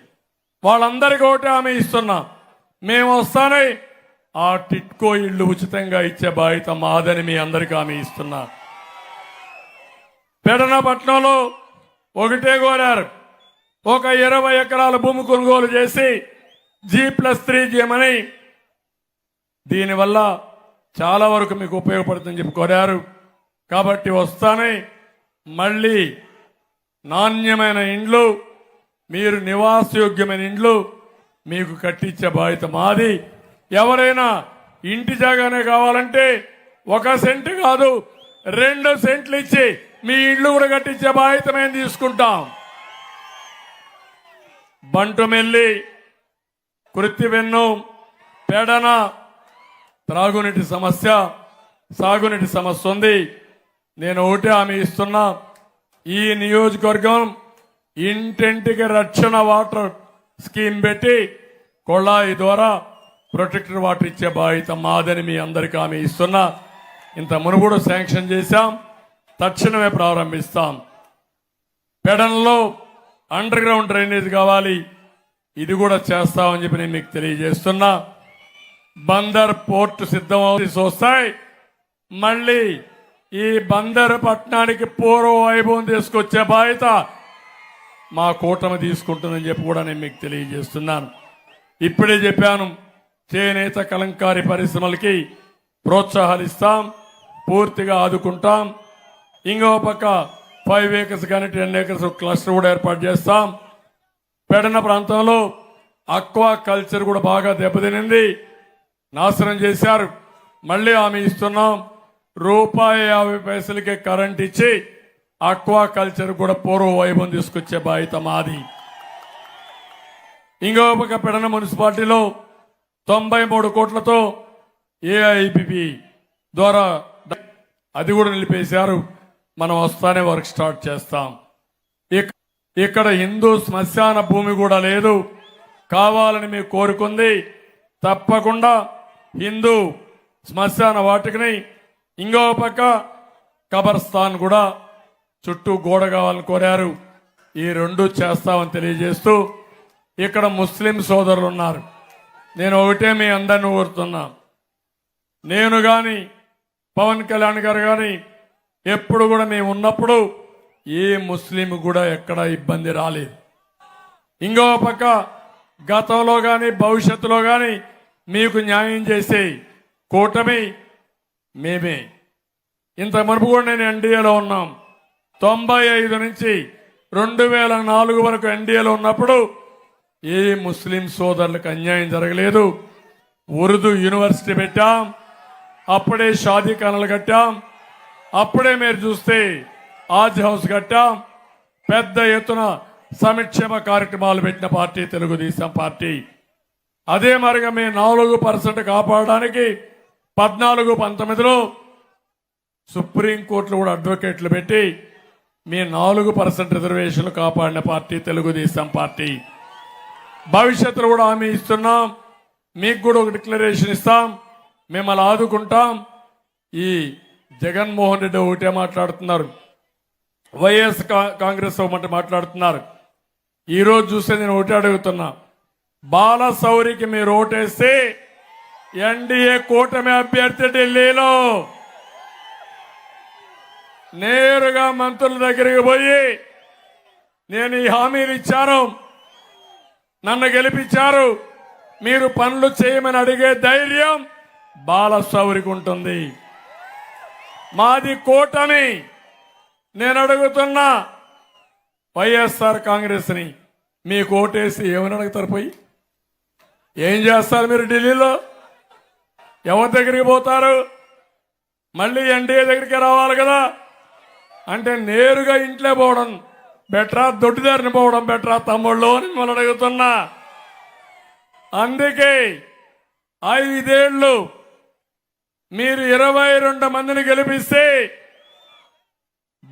వాళ్ళందరికీ ఒకటి హామీ ఇస్తున్నా, మేము వస్తానే ఆ టిట్కో ఇళ్లు ఉచితంగా ఇచ్చే బాధ్యత మాదని మీ అందరికీ హామీ ఇస్తున్నా. పెడనపట్నంలో ఒకటే కోరారు, ఒక 20 ఎకరాల భూమి కొనుగోలు చేసి G+3 చేయమని. దీనివల్ల చాలా వరకు మీకు ఉపయోగపడుతుందని చెప్పి కోరారు. కాబట్టి వస్తానే మళ్ళీ నాణ్యమైన ఇండ్లు, మీరు నివాసయోగ్యమైన ఇండ్లు మీకు కట్టించే బాధ్యత మాది. ఎవరైనా ఇంటి జాగానే కావాలంటే 1 సెంటు కాదు 2 సెంట్లు ఇచ్చి మీ ఇళ్లు కూడా కట్టించే బాధ్యత మేము తీసుకుంటాం. బంటుమెల్లి, కృత్తివెన్ను, పెడన త్రాగునీటి సమస్య, సాగునీటి సమస్య ఉంది. నేను ఒకటే హామీ ఇస్తున్నా, ఈ నియోజకవర్గం ఇంటింటికి రక్షణ వాటర్ స్కీమ్ పెట్టి కొళాయి ద్వారా ప్రొటెక్టెడ్ వాటర్ ఇచ్చే బాధ్యత మాదని మీ అందరికీ హామీ ఇస్తున్నా. ఇంత మునుగోడు శాంక్షన్ చేశాం, తక్షణమే ప్రారంభిస్తాం. పెడన్లో అండర్ గ్రౌండ్ డ్రైనేజ్ కావాలి, ఇది కూడా చేస్తామని చెప్పి నేను మీకు తెలియజేస్తున్నా. బందర్ పోర్టు సిద్ధమవుతూ వస్తాయి. మళ్ళీ ఈ బందర్ పట్టణానికి పూర్వ వైభవం తీసుకొచ్చే బాధ్యత మా కూటమి తీసుకుంటుందని చెప్పి కూడా నేను మీకు తెలియజేస్తున్నాను. ఇప్పుడే చెప్పాను, చేనేత కలంకారీ పరిశ్రమలకి ప్రోత్సాహాలు ఇస్తాం, పూర్తిగా ఆదుకుంటాం. ఇంకో పక్క 5 acres కానీ 10 acres క్లస్టర్ కూడా ఏర్పాటు చేస్తాం. పెడన ప్రాంతంలో అక్వా కల్చర్ కూడా బాగా దెబ్బతినింది, నాశనం చేశారు. మళ్ళీ హామీ ఇస్తున్నాం, ₹50 కరెంట్ ఇచ్చి అక్వా కల్చర్ కూడా పూర్వ వైభవం తీసుకొచ్చే బాధ్యత మాది. ఇంకో పక్క పెడన మున్సిపాలిటీలో 93 కోట్లతో ఏఐపిపి ద్వారా అది కూడా నిలిపేశారు. మనం వస్తానే వర్క్ స్టార్ట్ చేస్తాం. ఇక్కడ హిందూ శ్మశాన భూమి కూడా లేదు, కావాలని మీకు కోరుకుంది. తప్పకుండా హిందూ శ్మశాన వాటికని, ఇంకో పక్క కబర్స్థాన్ కూడా చుట్టూ గోడ కావాలని కోరారు. ఈ 2 చేస్తామని తెలియజేస్తూ, ఇక్కడ ముస్లిం సోదరులు ఉన్నారు. నేను ఒకటే మీ అందరిని కోరుతున్నా, నేను కానీ పవన్ కళ్యాణ్ గారు కానీ ఎప్పుడు కూడా మేము ఉన్నప్పుడు ఏ ముస్లిం కూడా ఎక్కడ ఇబ్బంది రాలేదు. ఇంకో పక్క గతంలో కానీ భవిష్యత్తులో కానీ మీకు న్యాయం చేసే కూటమి మేమే. ఇంత మునుపు కూడా నేను ఎన్డీఏలో ఉన్నాం. 95 నుంచి 2004 వరకు ఎన్డీఏలో ఉన్నప్పుడు ఏ ముస్లిం సోదరులకు అన్యాయం జరగలేదు. ఉర్దూ యూనివర్సిటీ పెట్టాం, అప్పుడే షాదీ ఖానాలు కట్టాం, అప్పుడే మీరు చూస్తే ఆజ్ హౌస్ కట్టాం, పెద్ద ఎత్తున సంక్షేమ కార్యక్రమాలు పెట్టిన పార్టీ తెలుగుదేశం పార్టీ. అదే మరిగా మీ 4% కాపాడడానికి 14-19లో సుప్రీంకోర్టులో కూడా అడ్వకేట్లు పెట్టి మీ 4% రిజర్వేషన్లు కాపాడిన పార్టీ తెలుగుదేశం పార్టీ. భవిష్యత్తులో కూడా హామీ ఇస్తున్నాం, మీకు కూడా ఒక డిక్లరేషన్ ఇస్తాం, మిమ్మల్ని ఆదుకుంటాం. ఈ జగన్మోహన్ రెడ్డి ఒకటే మాట్లాడుతున్నారు, వైఎస్ కాంగ్రెస్ ఒకటి మాట్లాడుతున్నారు. ఈరోజు చూస్తే నేను ఒకటి అడుగుతున్నా, బాలశౌరికి మీరు ఓటేస్తే ఎన్డీఏ కూటమి అభ్యర్థి ఢిల్లీలో నేరుగా మంత్రుల దగ్గరికి పోయి నేను ఈ హామీలు ఇచ్చాను, నన్ను గెలిపించారు, మీరు పనులు చేయమని అడిగే ధైర్యం బాలశౌరికి ఉంటుంది. మాది కూటమి. నేను అడుగుతున్నా వైఎస్ఆర్ కాంగ్రెస్ ని, మీకు ఓటేసి ఏమని అడుగుతారు? పోయి ఏం చేస్తారు మీరు? ఢిల్లీలో ఎవరి దగ్గరికి పోతారు? మళ్ళీ ఎన్డీఏ దగ్గరికి రావాలి కదా. అంటే నేరుగా ఇంట్లో పోవడం బెటరా, దొడ్డిదారిని పోవడం బెటరా తమ్ముళ్ళు అని మిమ్మల్ని అడుగుతున్నా. అందుకే 5 ఏళ్ళు మీరు 22 మందిని గెలిపిస్తే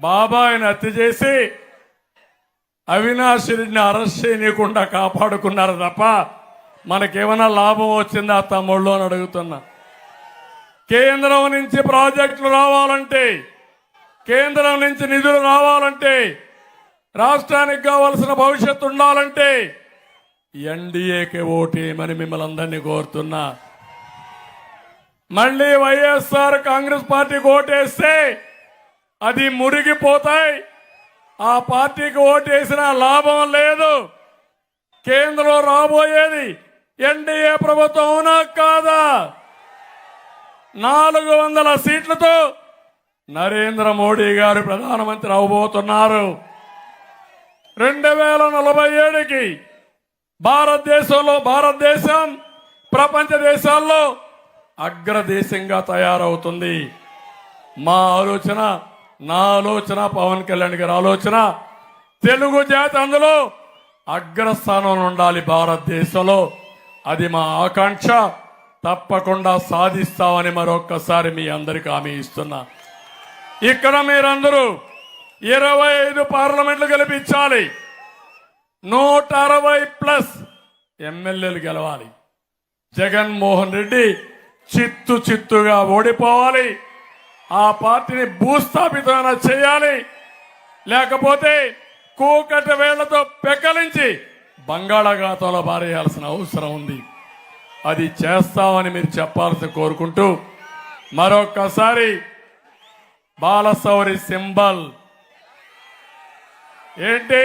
బాబాయిని హత్య చేసి అవినాష్ రెడ్డిని అరెస్ట్ చేయకుండా కాపాడుకున్నారు తప్ప మనకేమైనా లాభం వచ్చిందా తమ్ముళ్ళు అని అడుగుతున్నా. కేంద్రం నుంచి ప్రాజెక్టులు రావాలంటే, కేంద్రం నుంచి నిధులు రావాలంటే, రాష్ట్రానికి కావాల్సిన భవిష్యత్తు ఉండాలంటే ఎన్డీఏకి ఓటేయమని మిమ్మల్ని అందరినీ కోరుతున్నా. మళ్ళీ వైఎస్ఆర్ కాంగ్రెస్ పార్టీకి ఓటేస్తే అది మురిగిపోతాయి. ఆ పార్టీకి ఓటేసిన లాభం లేదు. కేంద్రంలో రాబోయేది ఎన్డీఏ ప్రభుత్వం, అవునా కాదా? 400 సీట్లతో నరేంద్ర మోడీ గారు ప్రధానమంత్రి అవబోతున్నారు. 2047కి భారతదేశం ప్రపంచ దేశాల్లో అగ్రదేశంగా తయారవుతుంది. మా ఆలోచన, నా ఆలోచన, పవన్ కళ్యాణ్ గారి ఆలోచన, తెలుగు జాతి అందులో అగ్రస్థానంలో ఉండాలి భారతదేశంలో. అది మా ఆకాంక్ష. తప్పకుండా సాధిస్తామని మరొక్కసారి మీ అందరికీ హామీ ఇస్తున్నా. ఇక్కడ మీరందరూ 25 పార్లమెంట్లు గెలిపించాలి, 160+ ఎమ్మెల్యేలు గెలవాలి. జగన్మోహన్ రెడ్డి చిత్తుగా ఓడిపోవాలి. ఆ పార్టీని భూస్థాపితమైన చేయాలి. లేకపోతే కూకటి వేళ్లతో పెక్కలించి బంగాళాఖాతంలో పారేయాల్సిన అవసరం ఉంది. అది చేస్తామని మీరు చెప్పాల్సి కోరుకుంటూ మరొక్కసారి బాలశౌరి సింబల్ ఏంటి?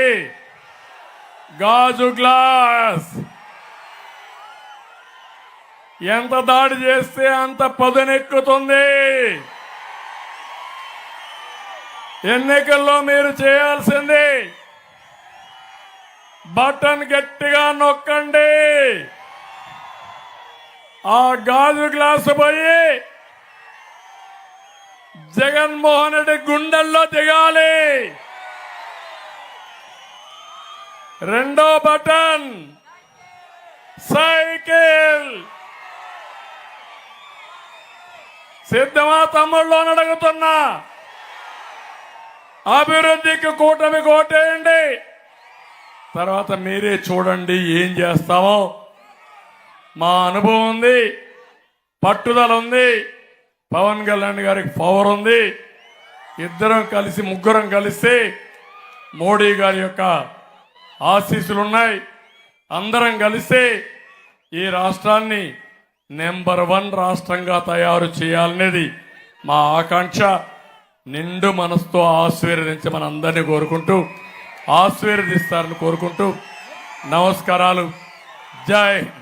గాజు గ్లాస్. ఎంత దాడి చేస్తే అంత పదునెక్కుతుంది. ఎన్నికల్లో మీరు చేయాల్సింది బటన్ గట్టిగా నొక్కండి. ఆ గాజు గ్లాసు పోయి జగన్మోహన్ రెడ్డి గుండెల్లో దిగాలి. రెండో బటన్ సైకిల్. సిద్ధమా తమ్ముళ్ళు అని అడుగుతున్నా. అభివృద్ధికి కూటమి కోటేయండి. తర్వాత మీరే చూడండి ఏం చేస్తామో. మా అనుభవం ఉంది, పట్టుదల ఉంది, పవన్ కళ్యాణ్ గారికి పవర్ ఉంది. ముగ్గురం కలిస్తే మోడీ గారి యొక్క ఆశీస్సులున్నాయి. అందరం కలిస్తే ఈ రాష్ట్రాన్ని నెంబర్ 1 రాష్ట్రంగా తయారు చేయాలనేది మా ఆకాంక్ష. నిండు మనసుతో ఆశీర్వదించమని అందరినీ కోరుకుంటూ, ఆశీర్వదిస్తారని కోరుకుంటూ నమస్కారాలు. జై హింద్.